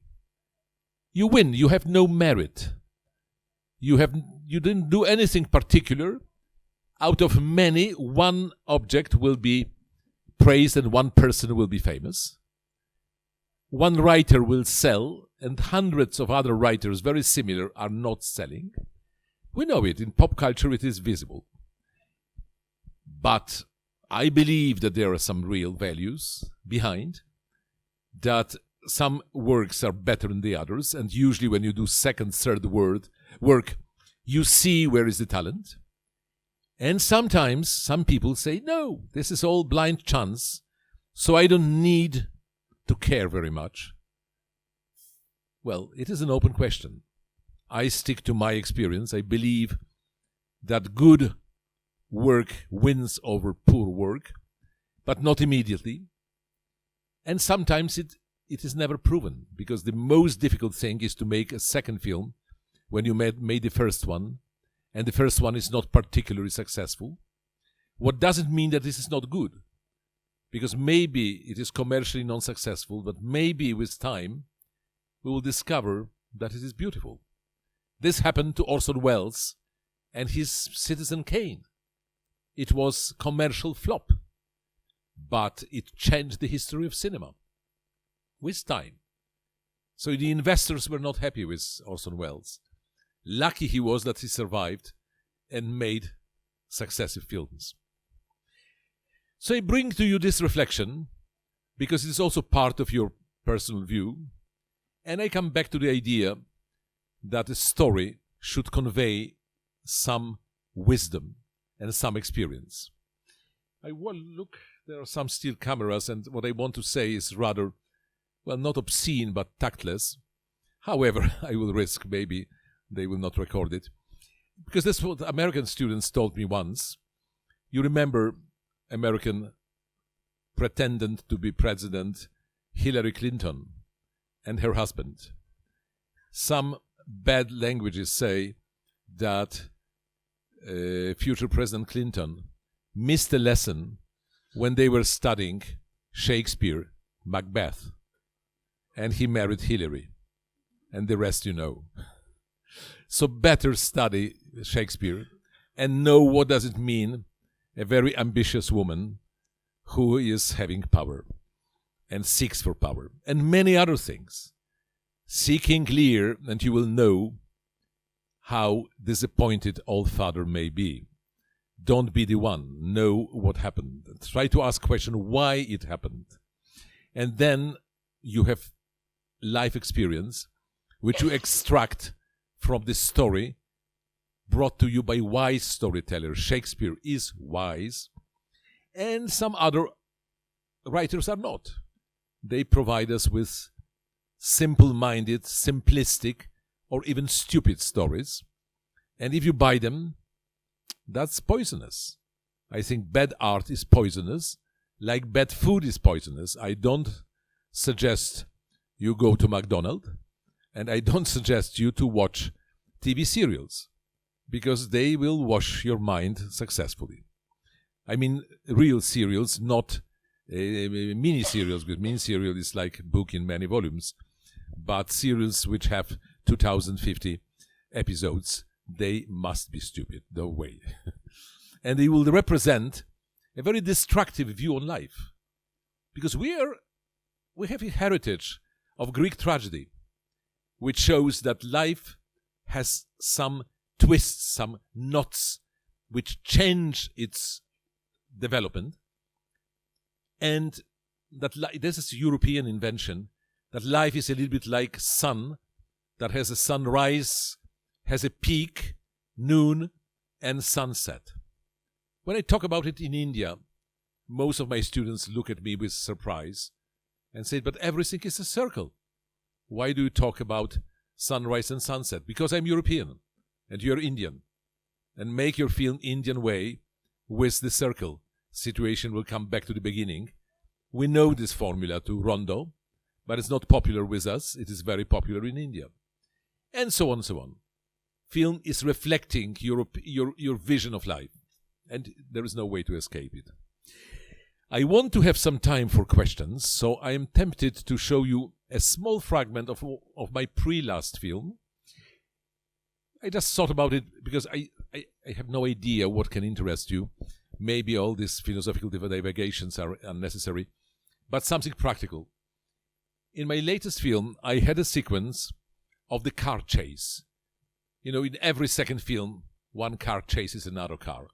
You win, you have no merit. You didn't do anything particular. Out of many, one object will be praised and one person will be famous. One writer will sell, and hundreds of other writers very similar are not selling. We know it. In pop culture it is visible. But I believe that there are some real values behind, that some works are better than the others, and usually when you do second, third work, you see where is the talent. And sometimes some people say, no, this is all blind chance, so I don't need to care very much. Well, it is an open question. I stick to my experience. I believe that good work wins over poor work, but not immediately. And sometimes it is never proven, because the most difficult thing is to make a second film when you made the first one, and the first one is not particularly successful. What doesn't mean that this is not good, because maybe it is commercially non-successful, but maybe with time we will discover that it is beautiful. This happened to Orson Welles and his Citizen Kane. It was a commercial flop, but it changed the history of cinema with time. So the investors were not happy with Orson Welles. Lucky he was that he survived and made successive films. So I bring to you this reflection because it is also part of your personal view, and I come back to the idea that a story should convey some wisdom and some experience. Look, there are some still cameras, and what I want to say is rather, well, not obscene, but tactless. However, I will risk maybe they will not record it. Because that's what American students told me once. You remember American pretendant to be president Hillary Clinton and her husband. Some bad languages say that future President Clinton missed a lesson when they were studying Shakespeare, Macbeth, and he married Hillary, and the rest you know. So better study Shakespeare and know what does it mean, a very ambitious woman who is having power and seeks for power, and many other things. See King Lear, and you will know how disappointed old father may be. Don't be the one. Know what happened. Try to ask question why it happened. And then you have life experience, which you extract from this story brought to you by wise storytellers. Shakespeare is wise, and some other writers are not. They provide us with simple-minded, simplistic, or even stupid stories. And if you buy them, that's poisonous. I think bad art is poisonous, like bad food is poisonous. I don't suggest you go to McDonald's, and I don't suggest you to watch TV serials, because they will wash your mind successfully. I mean real serials, not mini-serials, because mini-serial is like a book in many volumes, but serials which have 2050 episodes they must be stupid, no way. And they will represent a very destructive view on life. Because we have a heritage of Greek tragedy, which shows that life has some twists, some knots, which change its development. And that this is a European invention, that life is a little bit like sun, that has a sunrise, has a peak, noon, and sunset. When I talk about it in India, most of my students look at me with surprise and say, but everything is a circle. Why do you talk about sunrise and sunset? Because I'm European and you're Indian. And make your film Indian way with the circle. Situation will come back to the beginning. We know this formula to rondo, but it's not popular with us. It is very popular in India. And so on and so on. Film is reflecting your vision of life. And there is no way to escape it. I want to have some time for questions, so I am tempted to show you a small fragment of my pre-last film. I just thought about it because I have no idea what can interest you. Maybe all these philosophical divagations are unnecessary, but something practical. In my latest film, I had a sequence of the car chase. You know, in every second film, one car chases another car.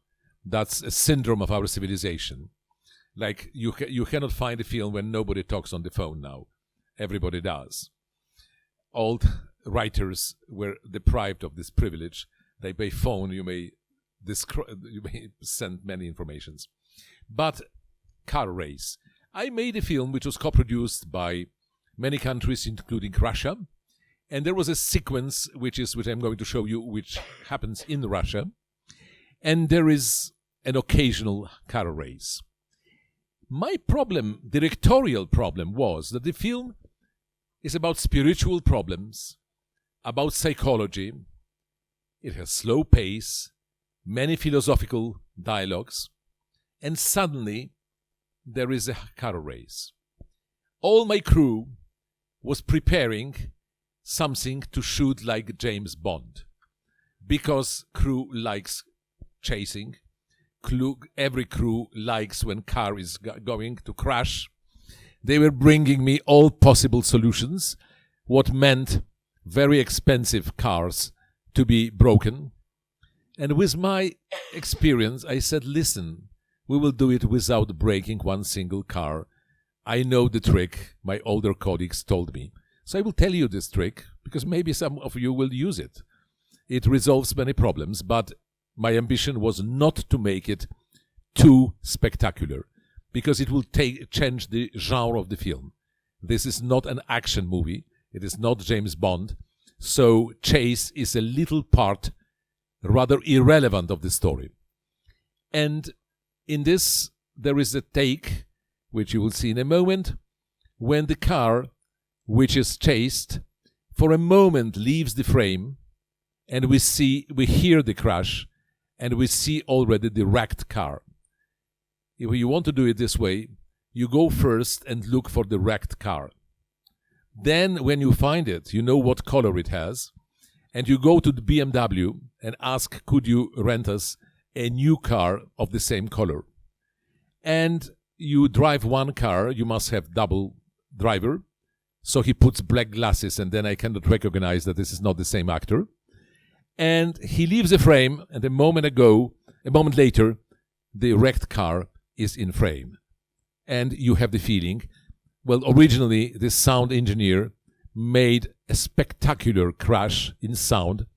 That's a syndrome of our civilization. Like, you cannot find a film when nobody talks on the phone now. Everybody does. Old writers were deprived of this privilege. They by phone, you may send many informations. But car race. I made a film which was co-produced by many countries, including Russia. And there was a sequence which I'm going to show you, which happens in Russia. And there is an occasional car race. My problem, directorial problem, was that the film is about spiritual problems, about psychology. It has slow pace, many philosophical dialogues, and suddenly there is a car race. All my crew was preparing something to shoot like James Bond, because crew likes chasing. Every crew likes when car is going to crash. They were bringing me all possible solutions, what meant very expensive cars to be broken. And with my experience, I said, listen, we will do it without breaking one single car. I know the trick, my older colleagues told me. So I will tell you this trick, because maybe some of you will use it. It resolves many problems, but my ambition was not to make it too spectacular, because it will change the genre of the film. This is not an action movie. It is not James Bond. So chase is a little part, rather irrelevant, of the story. And in this, there is a take, which you will see in a moment, when the car, which is chased, for a moment leaves the frame, and we hear the crash, and we see already the wrecked car. If you want to do it this way, you go first and look for the wrecked car. Then, when you find it, you know what color it has, and you go to the BMW and ask, could you rent us a new car of the same color? And you drive one car, you must have double driver, so he puts black glasses, and then I cannot recognize that this is not the same actor. And he leaves the frame, and a moment later, the wrecked car is in frame. And you have the feeling, well, originally, the sound engineer made a spectacular crash in sound.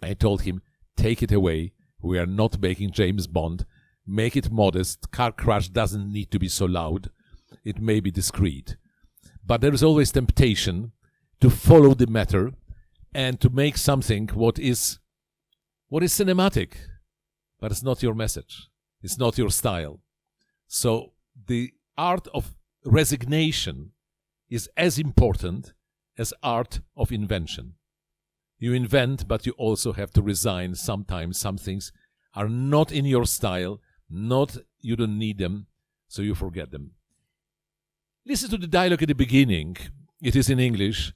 I told him, take it away. We are not making James Bond. Make it modest. Car crash doesn't need to be so loud. It may be discreet. But there is always temptation to follow the matter and to make something what is cinematic, but it's not your message. It's not your style. So the art of resignation is as important as art of invention. You invent, but you also have to resign. Sometimes some things are not in your style, you don't need them, so you forget them. Listen to the dialogue at the beginning. It is in English.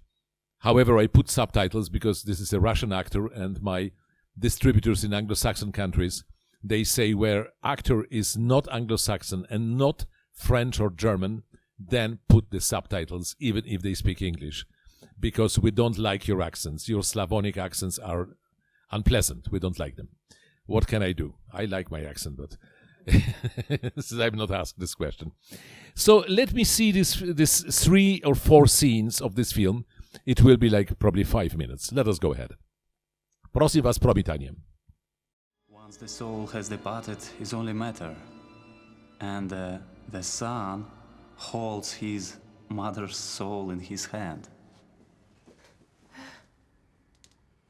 However, I put subtitles because this is a Russian actor and my distributors in Anglo-Saxon countries, they say where actor is not Anglo-Saxon and not French or German, then put the subtitles even if they speak English, because we don't like your accents. Your Slavonic accents are unpleasant. We don't like them. What can I do? I like my accent, but I'm not asked this question. So let me see this 3 or 4 scenes of this film. It will be like probably 5 minutes. Let us go ahead. Prosim was promitaniem. Once the soul has departed, is only matter, and the son holds his mother's soul in his hand.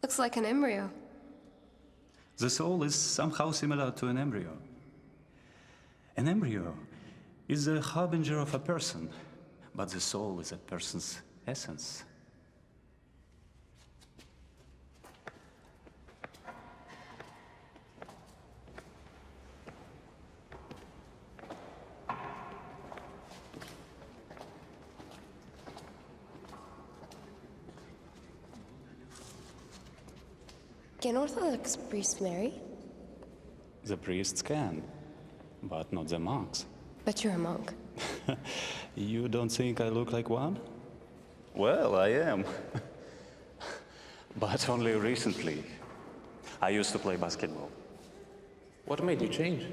Looks like an embryo. The soul is somehow similar to an embryo. An embryo is the harbinger of a person, but the soul is a person's essence. Can Orthodox priests marry? The priests can, but not the monks. But you're a monk. You don't think I look like one? Well, I am. But only recently. I used to play basketball. What made you change?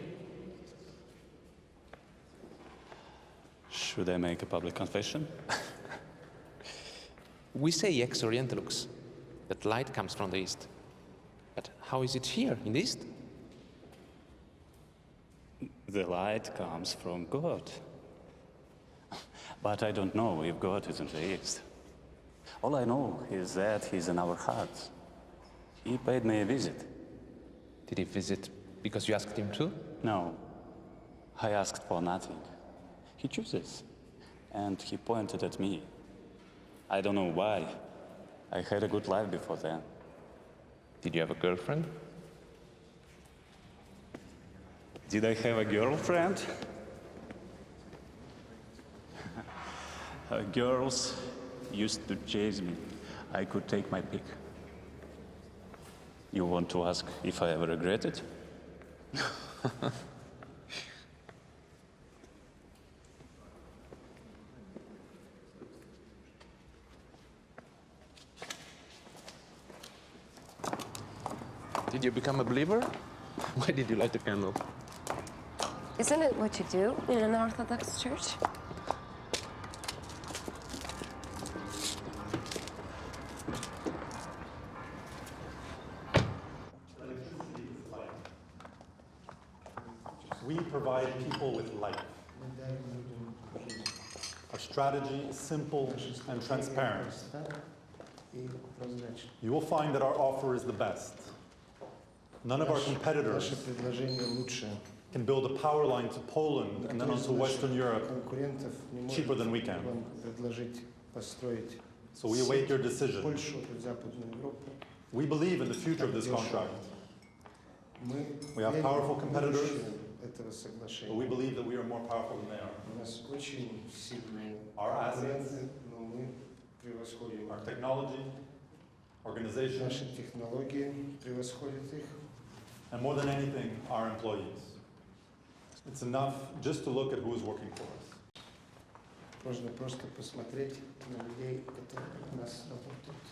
Should I make a public confession? We say ex orientalux, that light comes from the east. But how is it here, in the east? The light comes from God. But I don't know if God is in the east. All I know is that he's in our hearts. He paid me a visit. Did he visit because you asked him to? No, I asked for nothing. He chooses, and he pointed at me. I don't know why. I had a good life before then. Did you have a girlfriend? Did I have a girlfriend? Girls used to chase me. I could take my pick. You want to ask if I ever regret it? Did you become a believer? Why did you light the candle? Isn't it what you do in an Orthodox church? We provide people with life. Our strategy is simple and transparent. You will find that our offer is the best. None of our competitors can build a power line to Poland and then onto Western Europe cheaper than we can. So we await your decision. We believe in the future of this contract. We have powerful competitors, but we believe that we are more powerful than they are. Our assets, our technology, organization, and more than anything, our employees. It's enough just to look at who is working for us. Можно просто посмотреть на людей, которые у нас работают.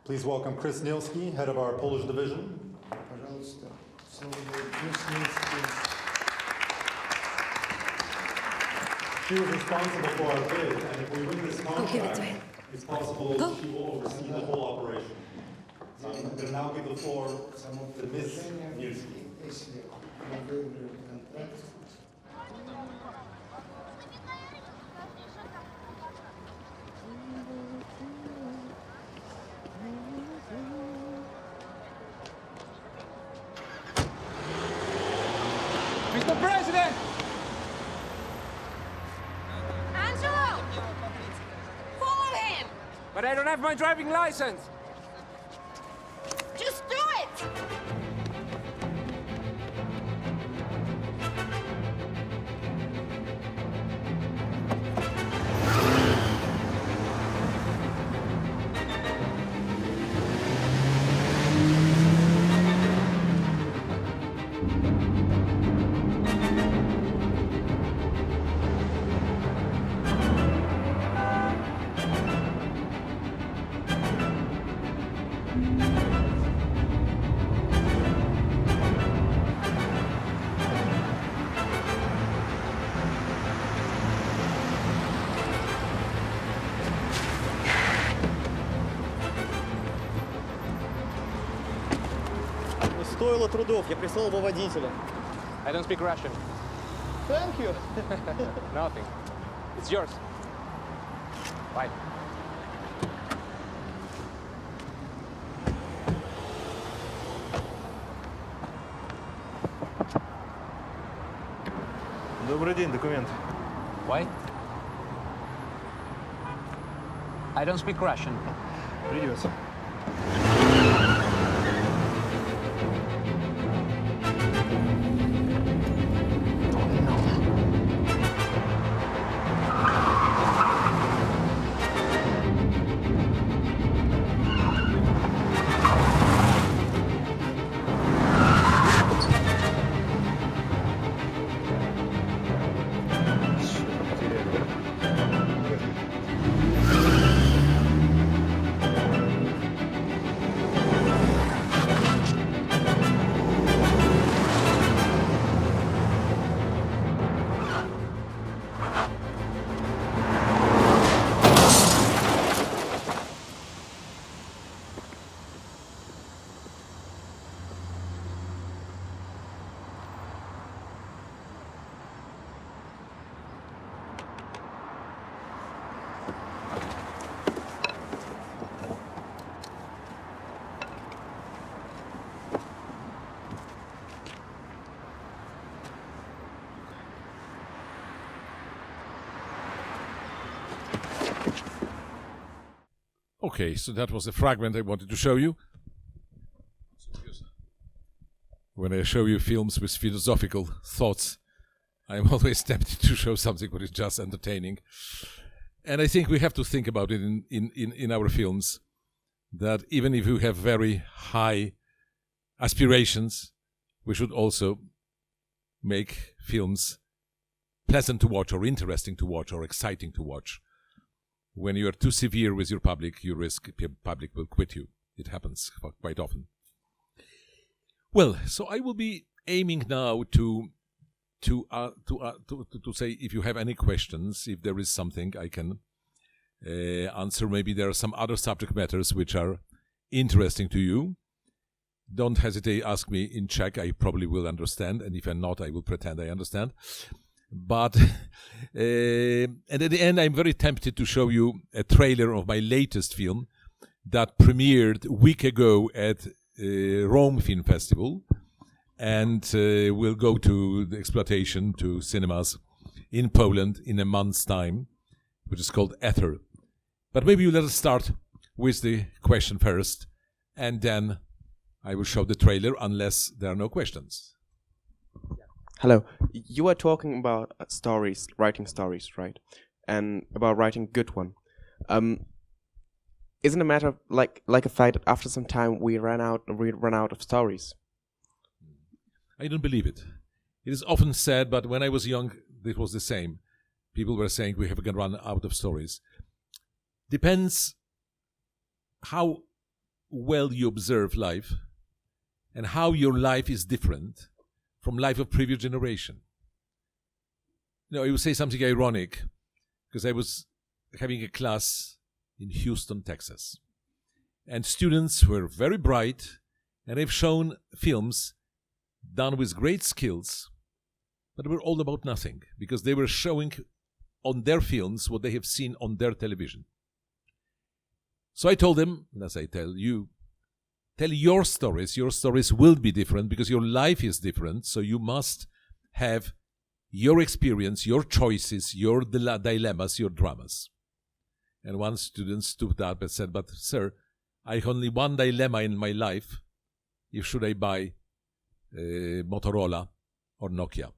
Please welcome Kieślowski, head of our Polish division. Пожалуйста, слово Кieślowski. She was responsible for our bid, and if we win this contract, it's possible she will oversee the whole operation. I'm going to now give the floor to Ms. Nielski. Если мы выиграем контракт, Mr. President! Angelo! Follow him! But I don't have my driving license! Just do it! Стоило трудов, я прислал его водителя. I don't speak Russian. Thank you. Nothing. It's yours. Bye. Добрый день, документ. Why? I don't speak Russian. Придется. Okay, so that was a fragment I wanted to show you. When I show you films with philosophical thoughts, I'm always tempted to show something that is just entertaining. And I think we have to think about it in our films, that even if we have very high aspirations, we should also make films pleasant to watch or interesting to watch or exciting to watch. When you are too severe with your public, you risk the public will quit you. It happens quite often. Well, so I will be aiming now to say if you have any questions, if there is something I can answer. Maybe there are some other subject matters which are interesting to you. Don't hesitate, ask me in Czech. I probably will understand, and if I'm not, I will pretend I understand. But and at the end, I'm very tempted to show you a trailer of my latest film that premiered a week ago at Rome Film Festival, and will go to the exploitation to cinemas in Poland in a month's time, which is called Ether. But maybe you let us start with the question first, and then I will show the trailer unless there are no questions. Hello. You were talking about stories, writing stories, right? And about writing good one. Isn't it a matter of like a fact that after some time we run out of stories? I don't believe it. It is often said, but when I was young, it was the same. People were saying we have to run out of stories. Depends how well you observe life and how your life is different from life of previous generation. You know, I would say something ironic, because I was having a class in Houston, Texas. And students were very bright, and they've shown films done with great skills, but they were all about nothing, because they were showing on their films what they have seen on their television. So I told them, as I tell you, tell your stories will be different because your life is different, so you must have your experience, your choices, your dilemmas, your dramas. And one student stood up and said, but sir, I have only one dilemma in my life, if should I buy Motorola or Nokia.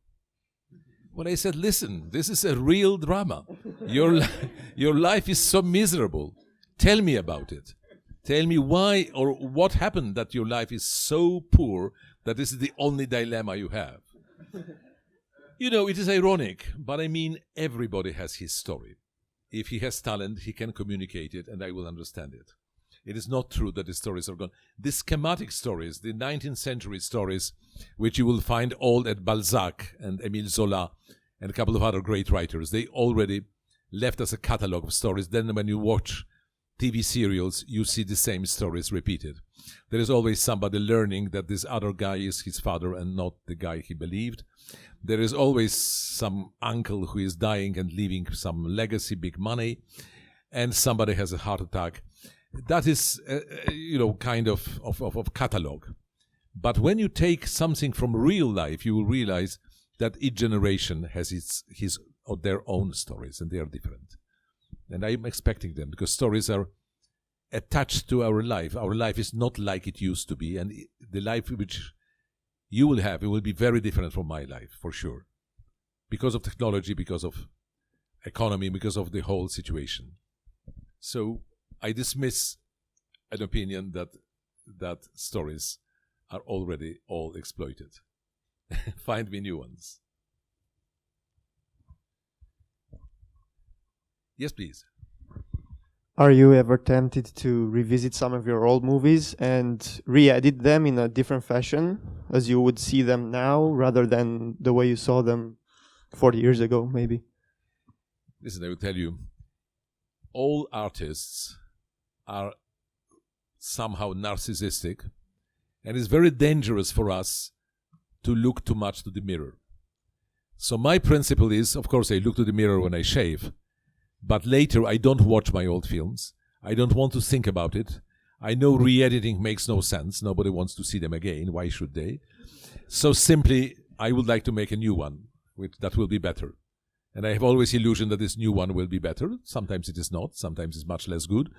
When I said, listen, this is a real drama. Your life is so miserable. Tell me about it. Tell me why or what happened that your life is so poor that this is the only dilemma you have. You know, it is ironic, but I mean everybody has his story. If he has talent, he can communicate it, and I will understand it. It is not true that the stories are gone. The schematic stories, the 19th century stories, which you will find all at Balzac and Émile Zola and a couple of other great writers, they already left us a catalog of stories. Then when you watch TV serials, you see the same stories repeated. There is always somebody learning that this other guy is his father and not the guy he believed. There is always some uncle who is dying and leaving some legacy, big money, and somebody has a heart attack. That is, kind of catalog. But when you take something from real life, you will realize that each generation has his or their own stories, and they are different. And I'm expecting them, because stories are attached to our life. Our life is not like it used to be, and the life which you will have, it will be very different from my life, for sure. Because of technology, because of economy, because of the whole situation. So I dismiss an opinion that stories are already all exploited. Find me new ones. Yes, please. Are you ever tempted to revisit some of your old movies and re-edit them in a different fashion as you would see them now, rather than the way you saw them 40 years ago, maybe? Listen, I will tell you, all artists are somehow narcissistic, and it's very dangerous for us to look too much to the mirror. So my principle is, of course, I look to the mirror when I shave, but later I don't watch my old films. I don't want to think about it. I know re-editing makes no sense. Nobody wants to see them again. Why should they? So simply, I would like to make a new one, that will be better. And I have always illusion that this new one will be better. Sometimes it is not. Sometimes it's much less good.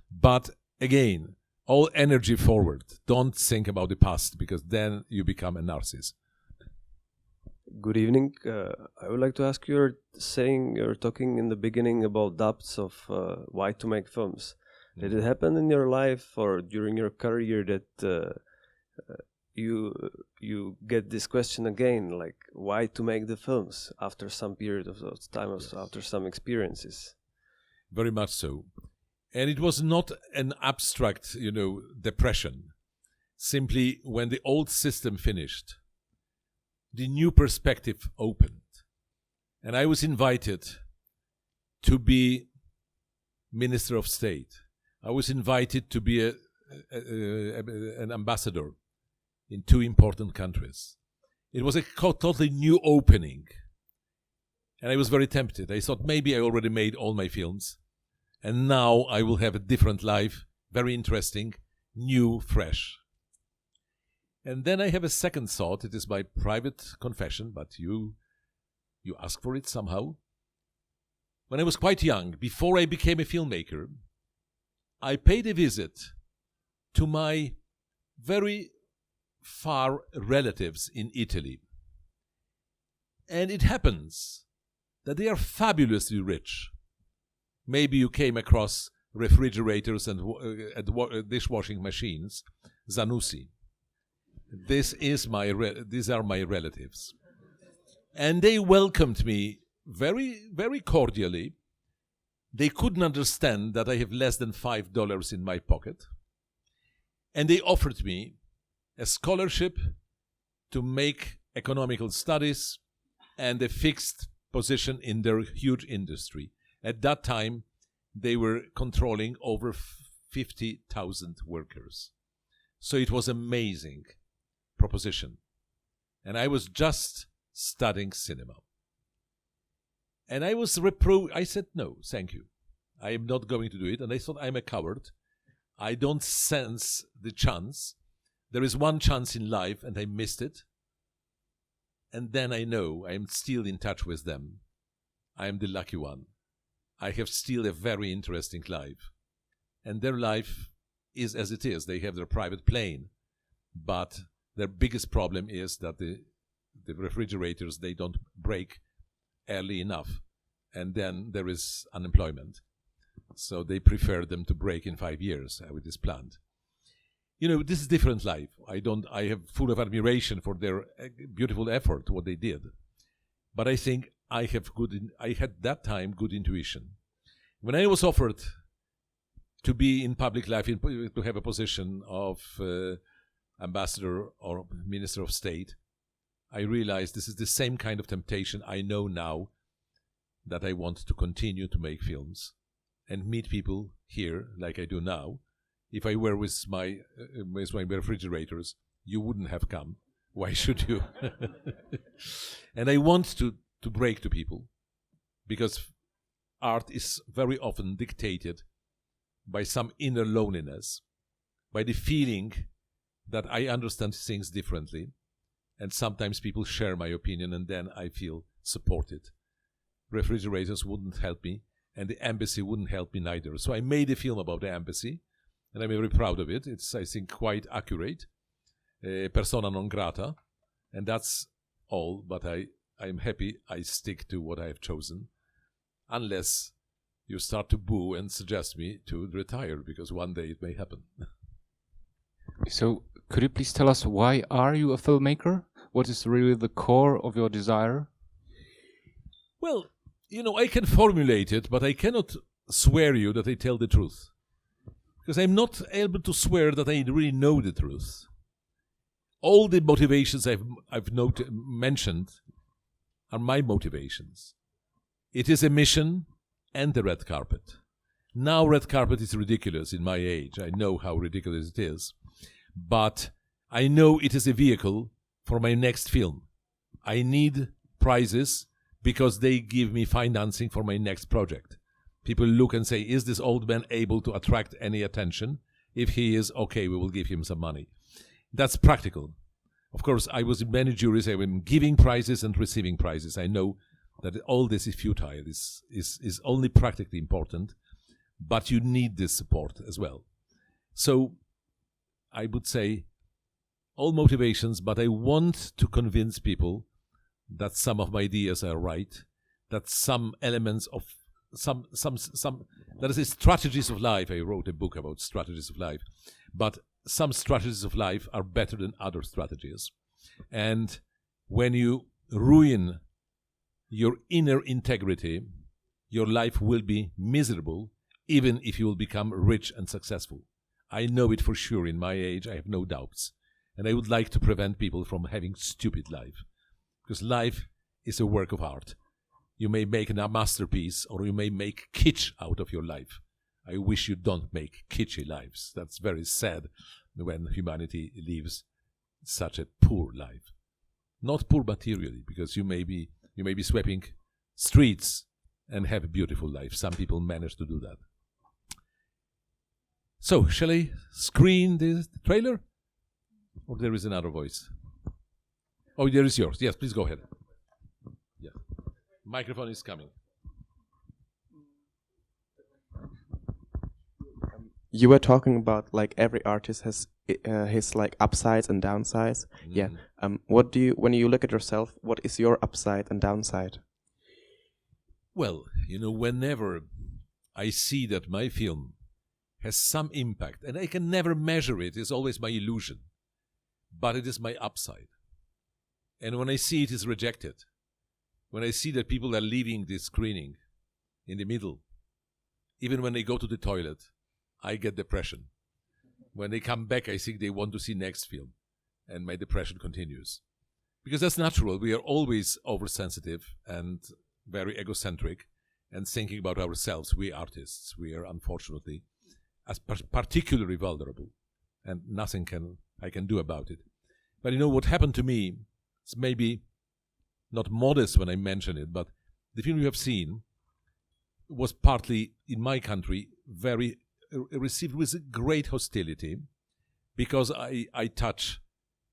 But again, all energy forward. Don't think about the past, because then you become a narcissist. Good evening. I would like to ask you, you're talking in the beginning about doubts of why to make films. Did it happen in your life or during your career that you get this question again, like why to make the films after some period of time, yes, after some experiences? Very much so. And it was not an abstract, depression. Simply when the old system finished, the new perspective opened. And I was invited to be Minister of State. I was invited to be an ambassador in 2 important countries. It was a totally new opening. And I was very tempted. I thought maybe I already made all my films. And now I will have a different life, very interesting, new, fresh. And then I have a second thought. It is my private confession, but you ask for it somehow. When I was quite young, before I became a filmmaker, I paid a visit to my very far relatives in Italy. And it happens that they are fabulously rich. Maybe you came across refrigerators and dishwashing machines. Zanussi. These are my relatives. And they welcomed me very, very cordially. They couldn't understand that I have less than $5 in my pocket. And they offered me a scholarship to make economical studies and a fixed position in their huge industry. At that time, they were controlling over 50,000 workers. So it was amazing proposition. And I was just studying cinema. And I was I said, no, thank you. I am not going to do it. And I thought, I'm a coward. I don't sense the chance. There is one chance in life, and I missed it. And then I know I am still in touch with them. I am the lucky one. I have still a very interesting life. And their life is as it is. They have their private plane. But their biggest problem is that the refrigerators, they don't break early enough. And then there is unemployment. So they prefer them to break in 5 years with this plant. This is different life. I have full of admiration for their beautiful effort, what they did. But I think I had that time good intuition. When I was offered to be in public life, to have a position of ambassador or minister of state, I realized this is the same kind of temptation I know now, that I want to continue to make films and meet people here like I do now. If I were with my refrigerators, you wouldn't have come. Why should you? And I want to break to people, because art is very often dictated by some inner loneliness, by the feeling that I understand things differently, and sometimes people share my opinion, and then I feel supported. Refrigerators wouldn't help me, and the embassy wouldn't help me neither. So I made a film about the embassy, and I'm very proud of it. It's, I think, quite accurate. Persona non grata, and that's all, but I'm happy I stick to what I have chosen, unless you start to boo and suggest me to retire, because one day it may happen. So, could you please tell us, why are you a filmmaker? What is really the core of your desire? Well, you know, I can formulate it, but I cannot swear you that I tell the truth, because I'm not able to swear that I really know the truth. All the motivations I've mentioned are my motivations. It is a mission and the red carpet. Now red carpet is ridiculous in my age. I know how ridiculous it is. But I know it is a vehicle for my next film. I need prizes because they give me financing for my next project. People look and say, is this old man able to attract any attention? If he is, okay, we will give him some money. That's practical. Of course, I was in many juries. I was giving prizes and receiving prizes. I know that all this is futile. Is only practically important, but you need this support as well. So I would say all motivations, but I want to convince people that some of my ideas are right, that some elements of that is strategies of life. I wrote a book about strategies of life, but some strategies of life are better than other strategies. And when you ruin your inner integrity, your life will be miserable, even if you will become rich and successful. I know it for sure. In my age, I have no doubts. And I would like to prevent people from having stupid life. Because life is a work of art. You may make a masterpiece, or you may make kitsch out of your life. I wish you don't make kitschy lives. That's very sad when humanity lives such a poor life. Not poor materially, because you may be sweeping streets and have a beautiful life. Some people manage to do that. So, shall I screen the trailer? Or there is another voice? Oh, there is yours. Yes, please go ahead. Yeah. Microphone is coming. You were talking about like every artist has his like upsides and downsides. Yeah. What do you, when you look at yourself, what is your upside and downside? Well, you know, whenever I see that my film has some impact, and I can never measure it, it's always my illusion, but it is my upside. And when I see it is rejected, when I see that people are leaving this screening in the middle, even when they go to the toilet, I get depression. When they come back, I think they want to see next film, and my depression continues. Because that's natural. We are always oversensitive and very egocentric and thinking about ourselves. We artists, we are unfortunately as particularly vulnerable, and nothing I can do about it. But you know what happened to me? It's maybe not modest when I mention it, but the film you have seen was partly in my country very received with great hostility, because I touch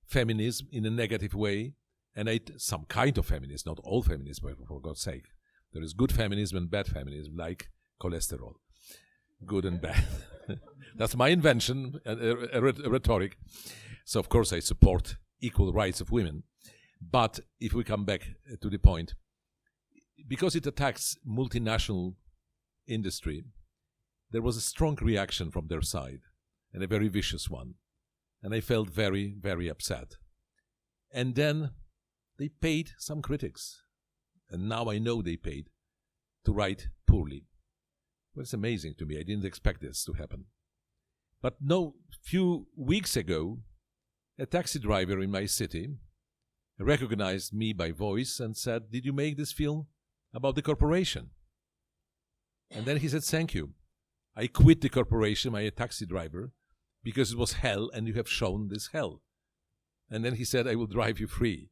feminism in a negative way, and some kind of feminism, not all feminism, for God's sake. There is good feminism and bad feminism, like cholesterol, good and bad. That's my invention, a rhetoric. So of course I support equal rights of women. But if we come back to the point, because it attacks multinational industry, there was a strong reaction from their side, and a very vicious one. And I felt very, very upset. And then they paid some critics. And now I know they paid to write poorly. Well, it's amazing to me. I didn't expect this to happen. But no, few weeks ago, a taxi driver in my city recognized me by voice and said, "Did you make this film about the corporation?" And then he said, "Thank you. I quit the corporation, I'm a taxi driver, because it was hell and you have shown this hell." And then he said, "I will drive you free."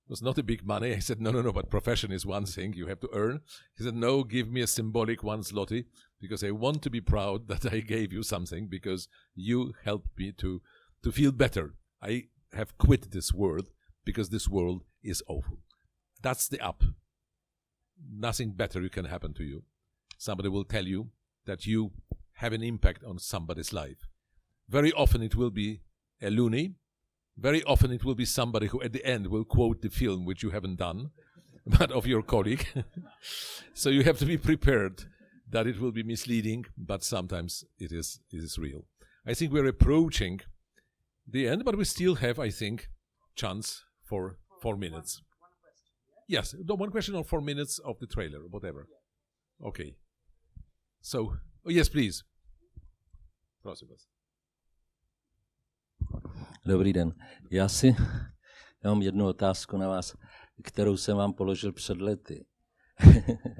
It was not a big money. I said, no, but profession is one thing you have to earn. He said, "No, give me a symbolic 1 zloty, because I want to be proud that I gave you something, because you helped me to feel better. I have quit this world because this world is awful." That's the up. Nothing better can happen to you. Somebody will tell you that you have an impact on somebody's life. Very often it will be a loony. Very often it will be somebody who at the end will quote the film which you haven't done, but of your colleague. So you have to be prepared that it will be misleading, but sometimes it is real. I think we're approaching the end, but we still have, I think, chance for 4 minutes. Yes, no, one question or 4 minutes of the trailer, whatever. Okay. So, yes, please. Prosím vás. Dobrý den. Já mám jednu otázku na vás, kterou jsem vám položil před lety.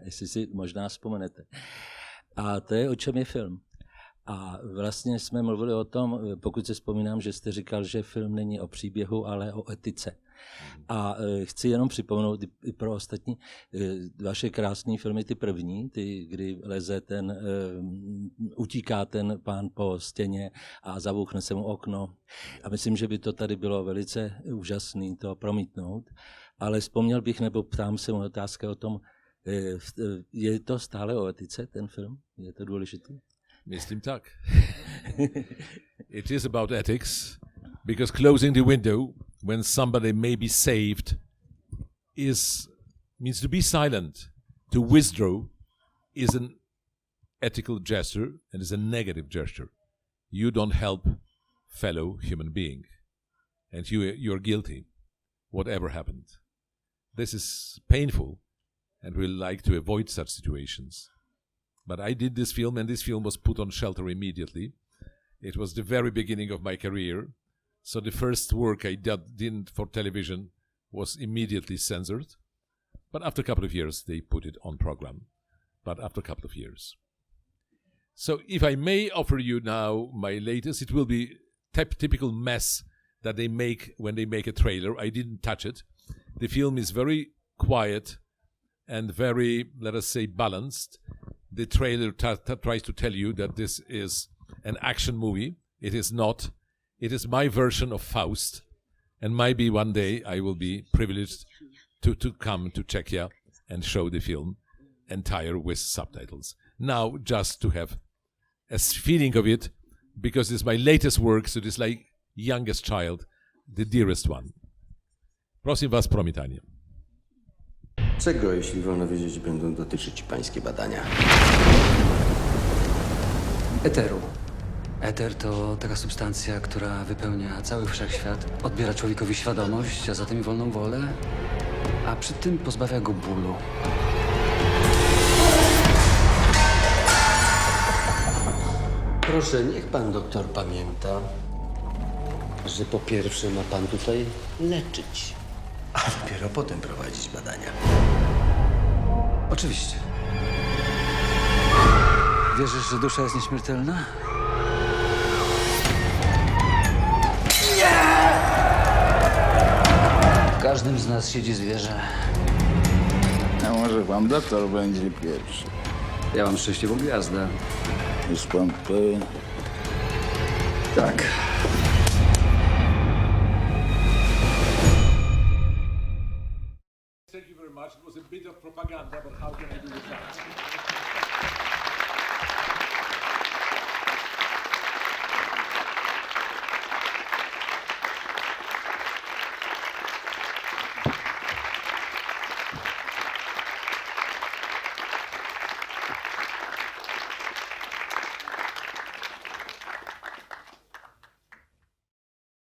Jestli si možná vzpomenete. A to je, o čem je film. A vlastně jsme mluvili o tom, pokud se vzpomínám, že jste říkal, že film není o příběhu, ale o etice. A chci jenom připomenout i pro ostatní vaše krásné filmy, ty první, ty, kdy leze utíká ten pán po stěně a zabouchne se mu okno. A myslím, že by to tady bylo velice úžasné to promítnout. Ale vzpomněl bych, nebo ptám se, moje otázka o tom, je to stále o etice, ten film? Je to důležité? Myslím tak. It is about ethics, because closing the window when somebody may be saved means to be silent. To withdraw is an ethical gesture and is a negative gesture. You don't help fellow human being, and you're guilty, whatever happened. This is painful, and we like to avoid such situations. But I did this film, and this film was put on shelter immediately. It was the very beginning of my career. So the first work I did for television was immediately censored. But after a couple of years, they put it on program. But after a couple of years. So if I may offer you now my latest, it will be typical mess that they make when they make a trailer. I didn't touch it. The film is very quiet and very, let us say, balanced. The trailer tries to tell you that this is an action movie. It is not. It is my version of Faust. And maybe one day I will be privileged to come to Czechia and show the film entire with subtitles. Now, just to have a feeling of it, because it's my latest work, so it's like youngest child, the dearest one. Prosim was promítanie. Czego, jeśli wolno wiedzieć, będą dotyczyć pańskie badania? Eteru. Eter to taka substancja, która wypełnia cały wszechświat, odbiera człowiekowi świadomość, a zatem i wolną wolę, a przy tym pozbawia go bólu. Proszę, niech pan doktor pamięta, że po pierwsze ma pan tutaj leczyć, a dopiero potem prowadzić badania. Oczywiście. Wierzysz, że dusza jest nieśmiertelna? W każdym z nas siedzi zwierzę. A może pan doktor będzie pierwszy? Ja mam szczęśliwą gwiazdę. Jest pan pewien? Tak. Thank you very much. It was a bit of propaganda, but how can I do it now?